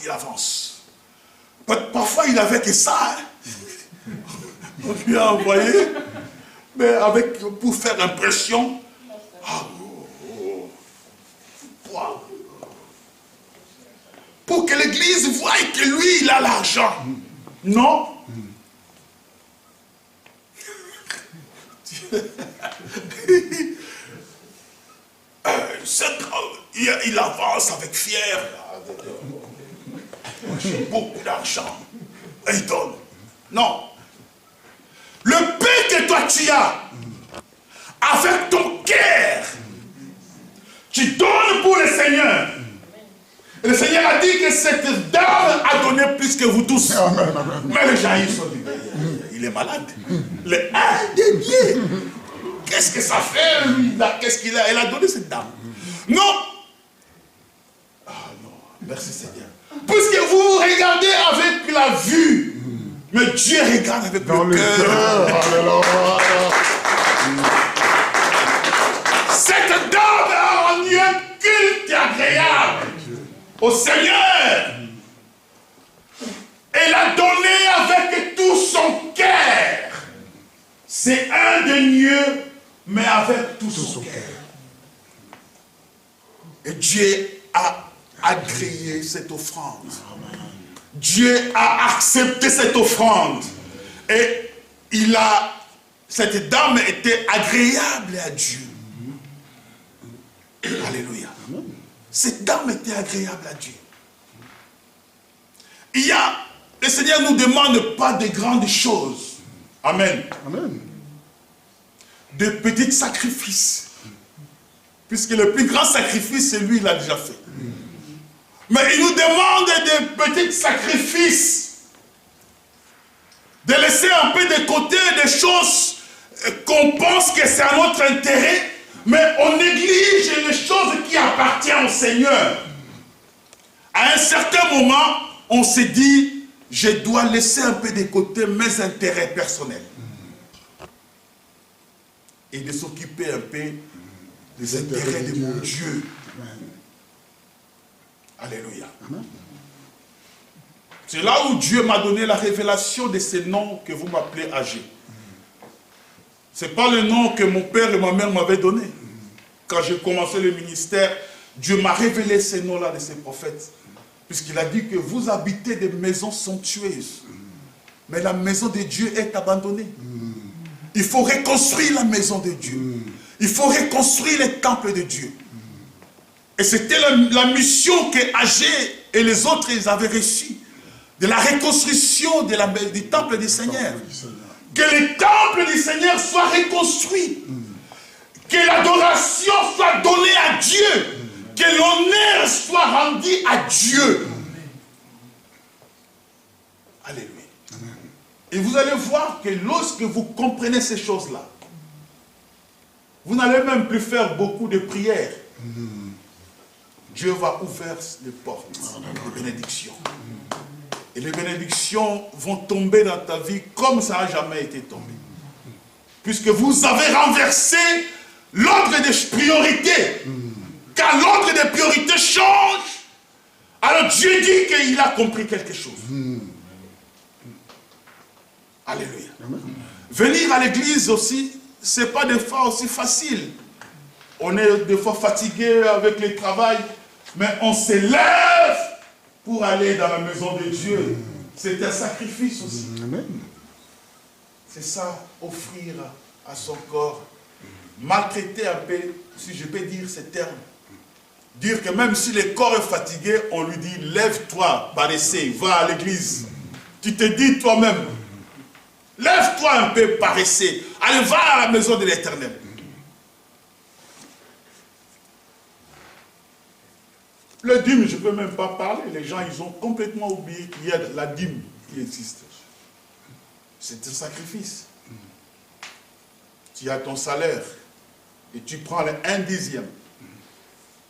il avance. Parfois, il n'avait que ça. Hein. On lui a envoyé, mais pour faire impression. Wow. Pour que l'église voie que lui, il a l'argent. Non. Il avance avec fier. J'ai beaucoup d'argent. Et il donne. Non. Le paix que toi tu as, avec ton cœur, tu donnes pour le Seigneur. Et le Seigneur a dit que cette dame a donné plus que vous tous. Amen, amen. Mais les gens, ils sont dit, il est malade. Le indénié. Qu'est-ce que ça fait, lui? Qu'est-ce qu'il a? Elle a donné cette dame. Non. Ah non. Merci Seigneur. Puisque vous regardez avec la vue, mais Dieu regarde avec le cœur. Alléluia. Cette dame a rendu un culte agréable au Seigneur. Elle a donné avec tout son cœur. C'est un des mieux, mais avec tout son cœur. Et Dieu a agréé cette offrande. Dieu a accepté cette offrande. Et cette dame était agréable à Dieu. Alléluia. Cette dame était agréable à Dieu. Le Seigneur ne nous demande pas de grandes choses. Amen. Amen. De petits sacrifices. Puisque le plus grand sacrifice, c'est lui, il l'a déjà fait. Mais il nous demande de petits sacrifices. De laisser un peu de côté des choses qu'on pense que c'est à notre intérêt, mais on néglige les choses qui appartiennent au Seigneur. À un certain moment, on s'est dit, je dois laisser un peu de côté mes intérêts personnels. Et de s'occuper un peu des intérêts de mon Dieu. Alléluia. C'est là où Dieu m'a donné la révélation de ces noms que vous m'appelez âgés. Ce n'est pas le nom que mon père et ma mère m'avaient donné. Quand j'ai commencé le ministère, Dieu m'a révélé ces noms-là de ces prophètes. Puisqu'il a dit que vous habitez des maisons somptueuses. Mais la maison de Dieu est abandonnée. Il faut reconstruire la maison de Dieu. Il faut reconstruire les temples de Dieu. Et c'était la mission que Agé et les autres ils avaient reçue. De la reconstruction du temple du Seigneur. Que le temple du Seigneur soit reconstruit. Que l'adoration soit donnée à Dieu. Que l'honneur soit rendu à Dieu. Alléluia. Et vous allez voir que lorsque vous comprenez ces choses-là, vous n'allez même plus faire beaucoup de prières. Dieu va ouvrir les portes de bénédiction. Et les bénédictions vont tomber dans ta vie comme ça n'a jamais été tombé. Puisque vous avez renversé l'ordre des priorités. Car l'ordre des priorités change. Alors Dieu dit qu'il a compris quelque chose. Alléluia. Venir à l'église aussi, ce n'est pas des fois aussi facile. On est des fois fatigué avec le travail, mais on se lève pour aller dans la maison de Dieu. C'est un sacrifice aussi. C'est ça, offrir à son corps, maltraiter un peu, si je peux dire ces termes. Dire que même si le corps est fatigué, on lui dit, lève-toi, paresseux, va à l'église. Tu te dis toi-même, lève-toi un peu, paresseux. Allez, va à la maison de l'Éternel. Le dîme, je ne peux même pas parler. Les gens, ils ont complètement oublié qu'il y a la dîme qui existe. C'est un sacrifice. Tu as ton salaire et tu prends le 1/10.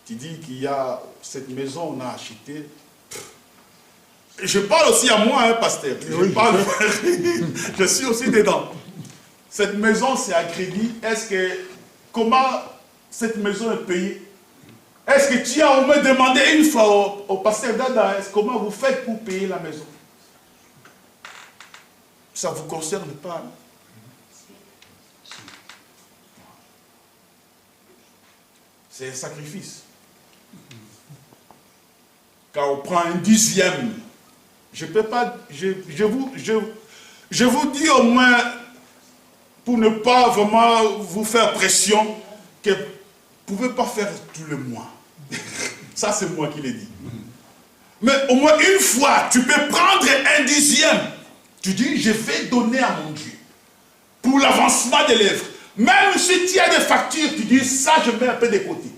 Tu dis qu'il y a cette maison, on a acheté. Je parle aussi à moi, hein, pasteur. Je suis aussi dedans. Cette maison, c'est à crédit. Comment cette maison est payée? Est-ce que tu as au moins demandé une fois au pasteur Dada, comment vous faites pour payer la maison? Ça ne vous concerne pas. Hein? C'est un sacrifice. Quand on prend 1/10, je peux pas, je vous dis au moins, pour ne pas vraiment vous faire pression, que vous ne pouvez pas faire tout le mois. Ça, c'est moi qui l'ai dit. Mais au moins une fois, tu peux prendre 1/10. Tu dis, je vais donner à mon Dieu. Pour l'avancement des lèvres. Même si tu as des factures, tu dis, ça, je mets un peu de côté.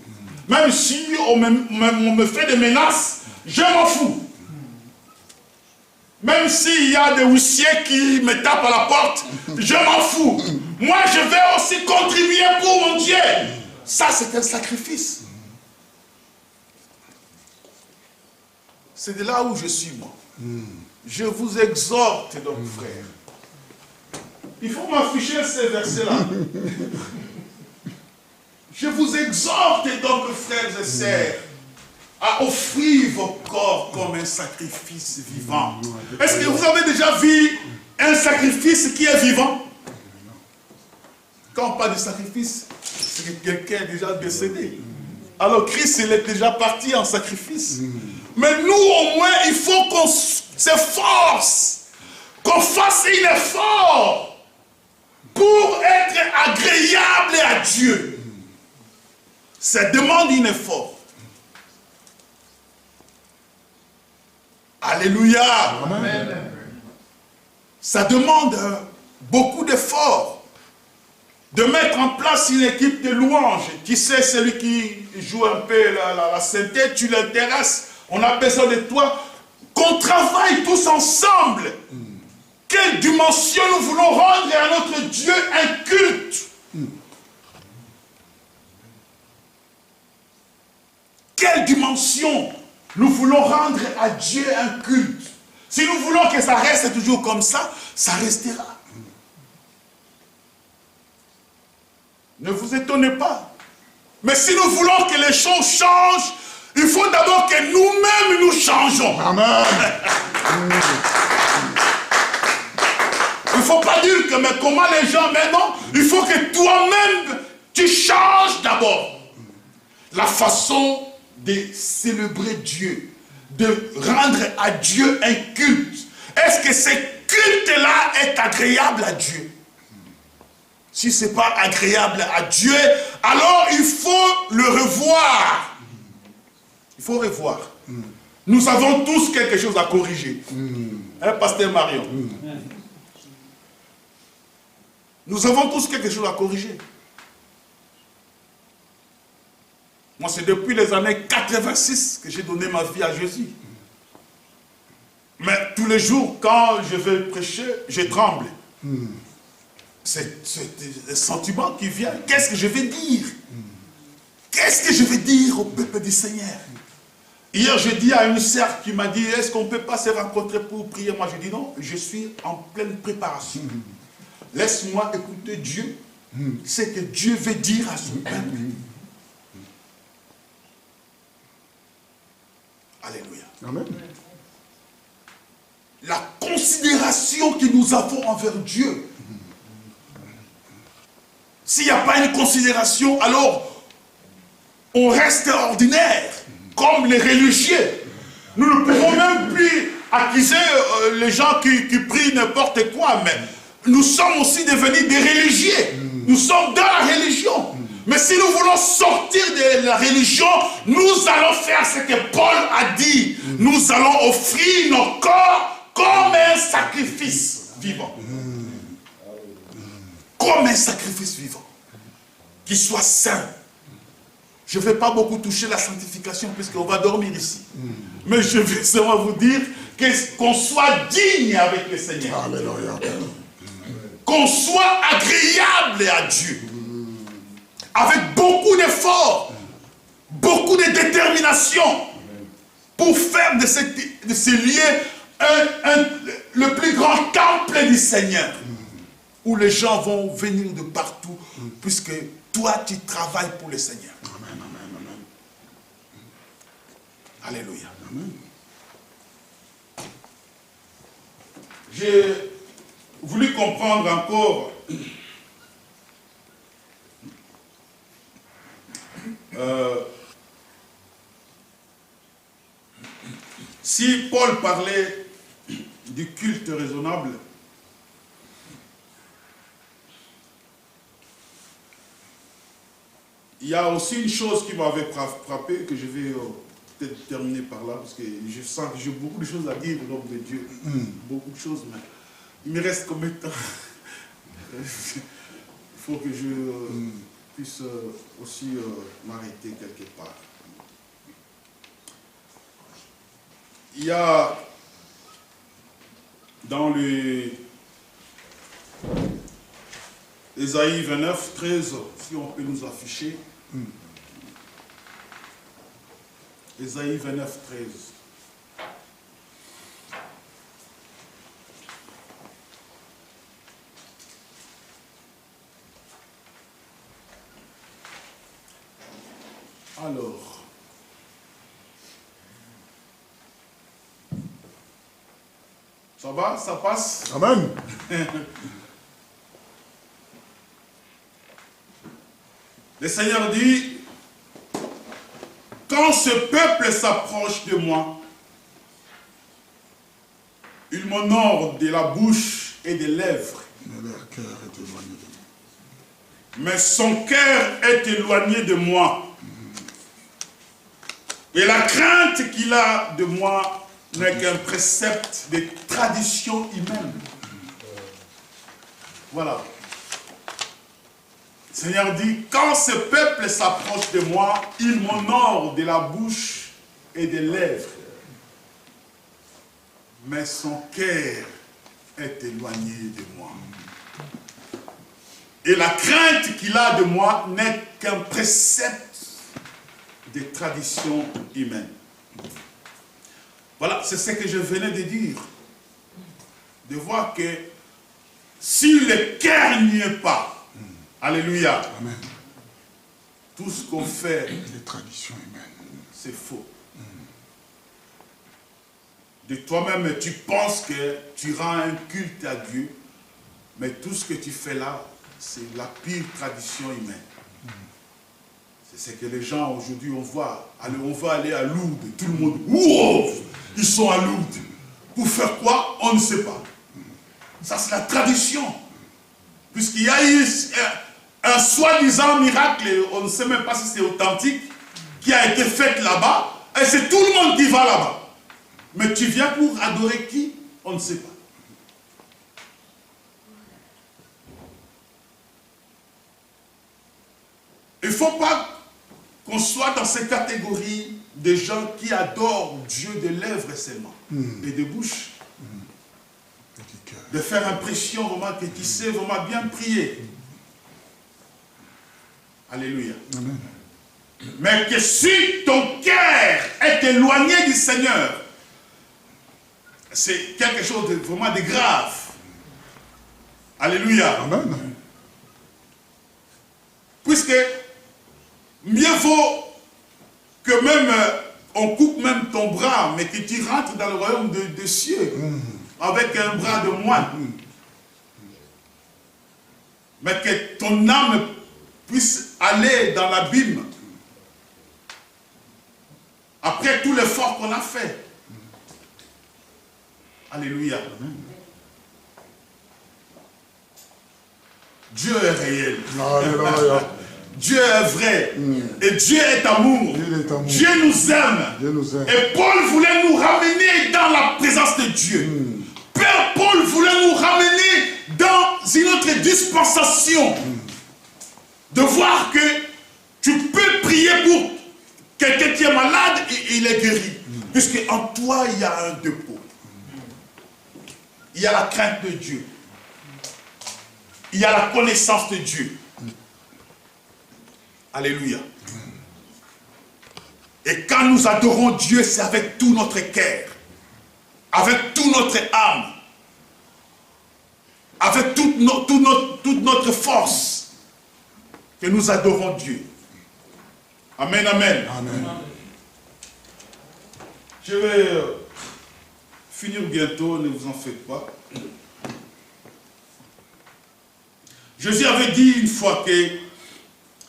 Même si on me fait des menaces, je m'en fous. Même s'il y a des huissiers qui me tapent à la porte, je m'en fous. Moi, je vais aussi contribuer pour mon Dieu. Ça, c'est un sacrifice. C'est de là où je suis, moi. Je vous exhorte donc, frères. Il faut m'afficher ces versets-là. Je vous exhorte donc, frères et sœurs, à offrir vos corps comme un sacrifice vivant. Est-ce que vous avez déjà vu un sacrifice qui est vivant? Quand on parle de sacrifice, c'est que quelqu'un est déjà décédé. Alors Christ, il est déjà parti en sacrifice. Mais nous, au moins, il faut qu'on s'efforce, qu'on fasse un effort pour être agréable à Dieu. Ça demande un effort. Alléluia. Amen. Ça demande beaucoup d'efforts. De mettre en place une équipe de louanges. Tu sais, celui qui joue un peu la synthèse, tu l'intéresses, on a besoin de toi. Qu'on travaille tous ensemble. Quelle dimension nous voulons rendre à notre Dieu un culte. Quelle dimension nous voulons rendre à Dieu un culte. Si nous voulons que ça reste toujours comme ça, ça restera. Ne vous étonnez pas. Mais si nous voulons que les choses changent, il faut d'abord que nous-mêmes nous changeons. Amen. Il ne faut pas dire que mais comment les gens maintenant, il faut que toi-même tu changes d'abord. La façon de célébrer Dieu, de rendre à Dieu un culte. Est-ce que ce culte-là est agréable à Dieu? Si ce n'est pas agréable à Dieu, alors il faut le revoir. Il faut revoir. Nous avons tous quelque chose à corriger. Hein, Pasteur Marion? Nous avons tous quelque chose à corriger. Moi, c'est depuis les années 86 que j'ai donné ma vie à Jésus. Mais tous les jours, quand je vais prêcher, je tremble. C'est le sentiment qui vient. Qu'est-ce que je vais dire? Qu'est-ce que je vais dire au peuple du Seigneur? Hier, je dis à une sœur qui m'a dit, est-ce qu'on ne peut pas se rencontrer pour prier? Moi, je dis non, je suis en pleine préparation. Laisse-moi écouter Dieu, ce que Dieu veut dire à son peuple. Alléluia. Amen. La considération que nous avons envers Dieu. S'il n'y a pas une considération, alors on reste ordinaire, comme les religieux. Nous ne pouvons même plus accuser les gens qui prient n'importe quoi, mais nous sommes aussi devenus des religieux. Nous sommes dans la religion. Mais si nous voulons sortir de la religion, nous allons faire ce que Paul a dit. Nous allons offrir nos corps comme un sacrifice vivant. Comme un sacrifice vivant. Qui soit saint. Je ne vais pas beaucoup toucher la sanctification puisqu'on va dormir ici. Mais je vais seulement vous dire qu'on soit digne avec le Seigneur. Alléluia. Qu'on soit agréable à Dieu. Avec beaucoup d'efforts, beaucoup de détermination pour faire de ces lieux le plus grand temple du Seigneur. Où les gens vont venir de partout, puisque toi, tu travailles pour le Seigneur. Amen, amen, amen. Alléluia. Amen. J'ai voulu comprendre encore si Paul parlait du culte raisonnable, il y a aussi une chose qui m'avait frappé, que je vais peut-être terminer par là, parce que je sens que j'ai beaucoup de choses à dire au nom de Dieu. Beaucoup de choses, mais il me reste combien de temps? Il faut que je puisse aussi m'arrêter quelque part. Il y a dans Ésaïe 29, 13, si on peut nous afficher. Ésaïe 29, 13. Alors, ça va, ça passe? Amen. Le Seigneur dit, quand ce peuple s'approche de moi, il m'honore de la bouche et des lèvres. Mais leur cœur est éloigné de moi. Mais son cœur est éloigné de moi. Et la crainte qu'il a de moi n'est qu'un précepte de tradition humaine. Voilà. Le Seigneur dit, quand ce peuple s'approche de moi, il m'honore de la bouche et des lèvres. Mais son cœur est éloigné de moi. Et la crainte qu'il a de moi n'est qu'un précepte des traditions humaines. Voilà, c'est ce que je venais de dire. De voir que si le cœur n'y est pas, alléluia, Amen. tout ce qu'on fait, Les traditions humaines. c'est faux. De toi-même, tu penses que tu rends un culte à Dieu, mais tout ce que tu fais là, c'est la pire tradition humaine. C'est ce que les gens aujourd'hui, on voit. Allez, on va aller à Lourdes, tout le monde, wow, ils sont à Lourdes. Pour faire quoi? On ne sait pas. Ça, c'est la tradition. Puisqu'il y a eu un soi-disant miracle, on ne sait même pas si c'est authentique, qui a été fait là-bas, et c'est tout le monde qui va là-bas. Mais tu viens pour adorer qui? On ne sait pas. Il ne faut pas qu'on soit dans cette catégorie de gens qui adorent Dieu de lèvres seulement et de bouche. Et du cœur. De faire impression vraiment que tu sais vraiment bien prier. Alléluia. Amen. Mais que si ton cœur est éloigné du Seigneur, c'est quelque chose de vraiment de grave. Alléluia. Amen. Puisque mieux vaut que même on coupe même ton bras, mais que tu rentres dans le royaume des cieux avec un bras de moins. Mais que ton âme puisse aller dans l'abîme après tout l'effort qu'on a fait. Alléluia. Dieu est réel. Alléluia. Dieu est vrai. Et Dieu est amour. Il est amour. Dieu nous aime. Dieu nous aime. Et Paul voulait nous ramener dans la présence de Dieu. Père Paul voulait nous ramener dans une autre dispensation. De voir que tu peux prier pour quelqu'un qui est malade et il est guéri. Puisque en toi, il y a un dépôt. Il y a la crainte de Dieu. Il y a la connaissance de Dieu. Alléluia. Et quand nous adorons Dieu, c'est avec tout notre cœur, avec toute notre âme, avec toute notre force, que nous adorons Dieu. Amen, amen. Amen. Je vais finir bientôt, ne vous en faites pas. Jésus avait dit une fois que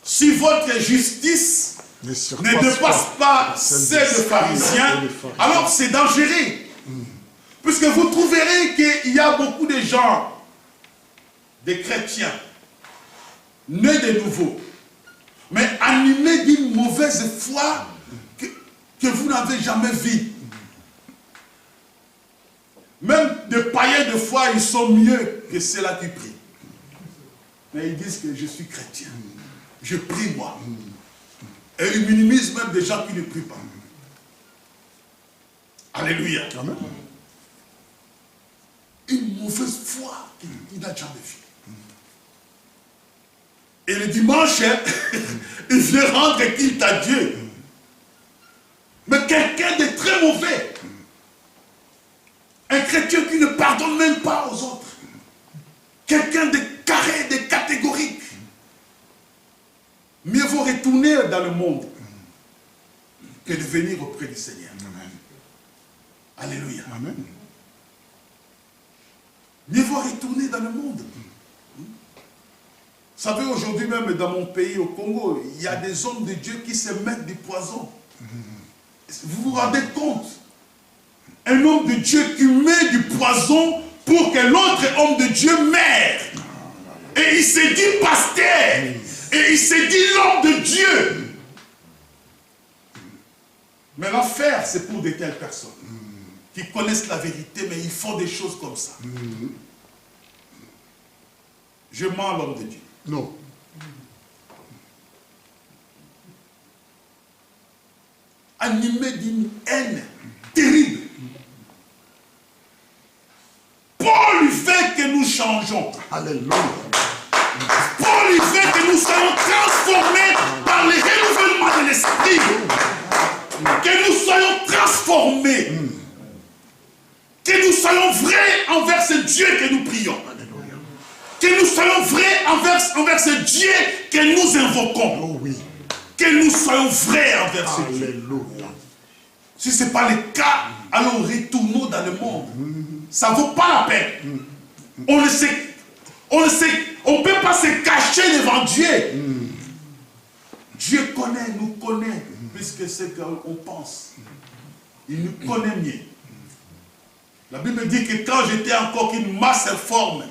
si votre justice ne dépasse pas celle des pharisiens, alors c'est dangereux. Puisque vous trouverez qu'il y a beaucoup de gens, des chrétiens, nés de nouveau, mais animés d'une mauvaise foi que vous n'avez jamais vue. Même des païens de foi, ils sont mieux que ceux-là qui prient. Mais ils disent que je suis chrétien. Je prie moi. Et ils minimisent même des gens qui ne prient pas. Alléluia. Amen. Une mauvaise foi qu'il n'a jamais vue. Et le dimanche, il vient rendre culte à Dieu. Mais quelqu'un de très mauvais. Un chrétien qui ne pardonne même pas aux autres. Quelqu'un de carré, de catégorique. Mieux vaut retourner dans le monde que de venir auprès du Seigneur. Amen. Alléluia. Amen. Mieux vaut retourner dans le monde. Vous savez, aujourd'hui même dans mon pays, au Congo, il y a des hommes de Dieu qui se mettent du poison. Vous vous rendez compte? Un homme de Dieu qui met du poison pour que l'autre homme de Dieu meure. Et il se dit pasteur. Et il se dit l'homme de Dieu. Mais l'enfer, c'est pour de telles personnes qui connaissent la vérité, mais ils font des choses comme ça. Je mens l'homme de Dieu. Non. Animé d'une haine terrible. Paul fait que nous changeons. Alléluia. Paul fait que nous soyons transformés par le renouvellement de l'esprit. Que nous soyons transformés. Que nous soyons vrais envers ce Dieu que nous prions. Que nous soyons vrais envers ce Dieu que nous invoquons. Oh oui. Que nous soyons vrais envers ce Dieu. Alléluia. Si ce n'est pas le cas, alors retournons dans le monde. Ça ne vaut pas la peine. On ne peut pas se cacher devant Dieu. Dieu connaît, nous connaît, puisque c'est qu'on pense. Il nous connaît mieux. La Bible dit que quand j'étais encore qu'une masse informe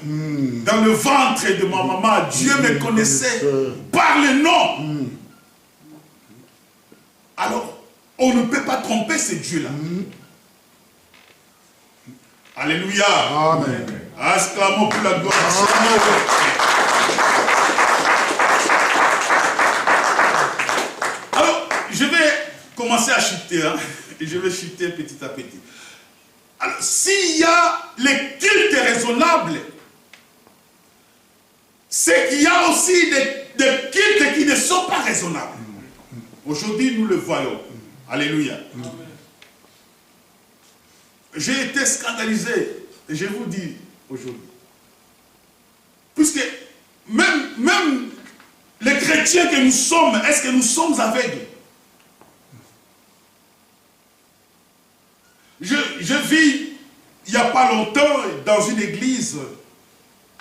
dans le ventre de ma maman, Dieu me connaissait par le nom. Alors, on ne peut pas tromper ce Dieu-là. Alléluia. Amen. Exclamons pour la gloire. Alors, je vais commencer à chuter. Et je vais chuter petit à petit. Alors, s'il y a les cultes raisonnables, c'est qu'il y a aussi des cultes qui ne sont pas raisonnables. Aujourd'hui, nous le voyons. Alléluia. J'ai été scandalisé, et je vous dis aujourd'hui, puisque même les chrétiens que nous sommes, est-ce que nous sommes aveugles? Je vis, il n'y a pas longtemps, dans une église,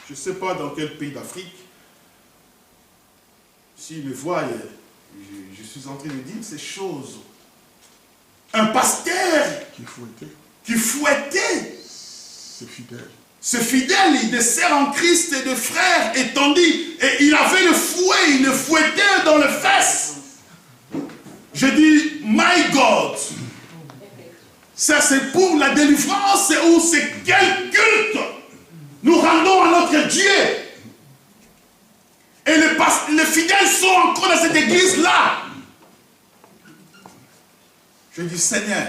je ne sais pas dans quel pays d'Afrique, s'ils me voient, je suis en train de dire ces choses. Un pasteur qui fouettait ce fidèle, de sœurs en Christ et de frères étendus, et il avait le fouet, il le fouettait dans les fesses. Je dis, my God, ça c'est pour la délivrance ou c'est quel culte nous rendons à notre Dieu? Et les fidèles sont encore dans cette église-là. Je dis, Seigneur,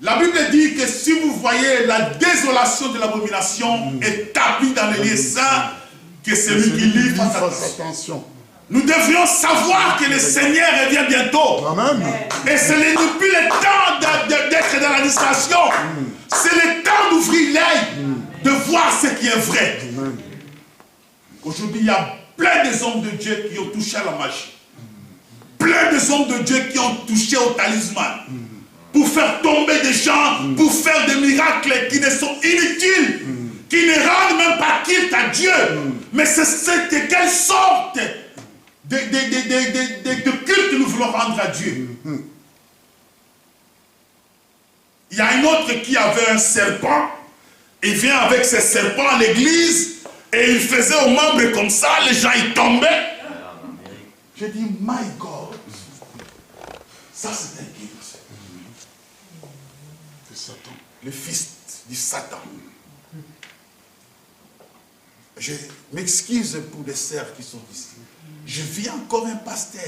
la Bible dit que si vous voyez la désolation de l'abomination établie dans les lieux saints, que celui qui lit fasse attention. Nous devrions savoir que le Seigneur revient bientôt. Amen. Et ce n'est plus le temps d'être dans l'administration. C'est le temps d'ouvrir l'œil, de voir ce qui est vrai. Aujourd'hui, il y a plein des hommes de Dieu qui ont touché à la magie. Plein des hommes de Dieu qui ont touché au talisman. Pour faire tomber des gens, pour faire des miracles qui ne sont inutiles, qui ne rendent même pas culte à Dieu. Mais c'est de quelle sorte de culte nous voulons rendre à Dieu. Il y a un autre qui avait un serpent. Il vient avec ce serpent à l'église et il faisait aux membres comme ça, les gens ils tombaient. J'ai dit, my God, ça c'est un culte. De Satan. Le fils du Satan. Je m'excuse pour les sœurs qui sont ici. Je vis encore un pasteur.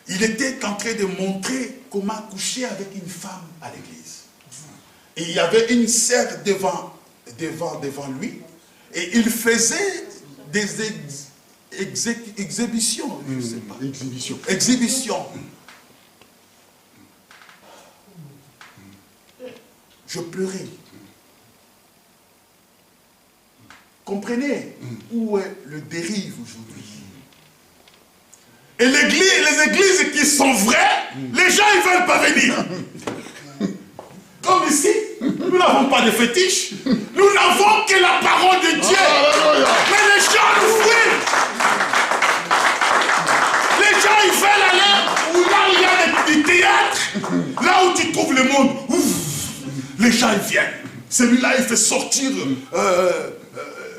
Il était en train de montrer comment coucher avec une femme à l'église. Et il y avait une sœur devant lui. Et il faisait des exhibitions. Je ne sais pas. Exhibitions. Je pleurais. Comprenez où est le dérive aujourd'hui. Et les églises qui sont vraies, les gens ils veulent pas venir. Comme ici, nous n'avons pas de fétiche. Nous n'avons que la parole de Dieu. Mais les gens nous fuient. Les gens ils veulent aller où là il y a du théâtre, là où tu trouves le monde. Ouf, les gens ils viennent. Celui-là il fait sortir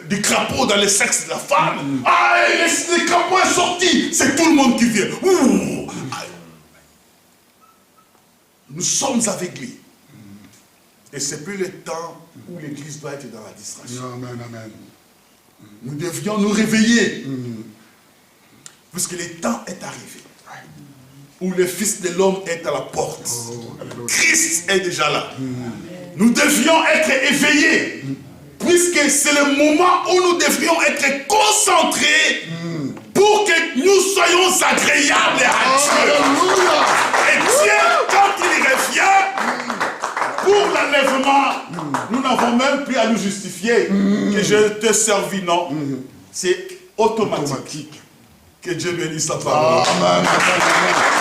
des crapauds dans le sexe de la femme. Ah, les crapauds est sorti. C'est tout le monde qui vient. Ouh. Nous sommes aveuglés. Et c'est plus le temps où l'église doit être dans la distraction. Amen, amen. Nous devions nous réveiller. Parce que le temps est arrivé. Où le Fils de l'homme est à la porte. Christ est déjà là. Nous devions être éveillés. Puisque c'est le moment où nous devrions être concentrés pour que nous soyons agréables à Dieu. Et Dieu, quand il revient, pour l'enlèvement, nous n'avons même plus à nous justifier que je te servis, non. C'est automatique. Que Dieu bénisse sa parole. Amen, amen, amen.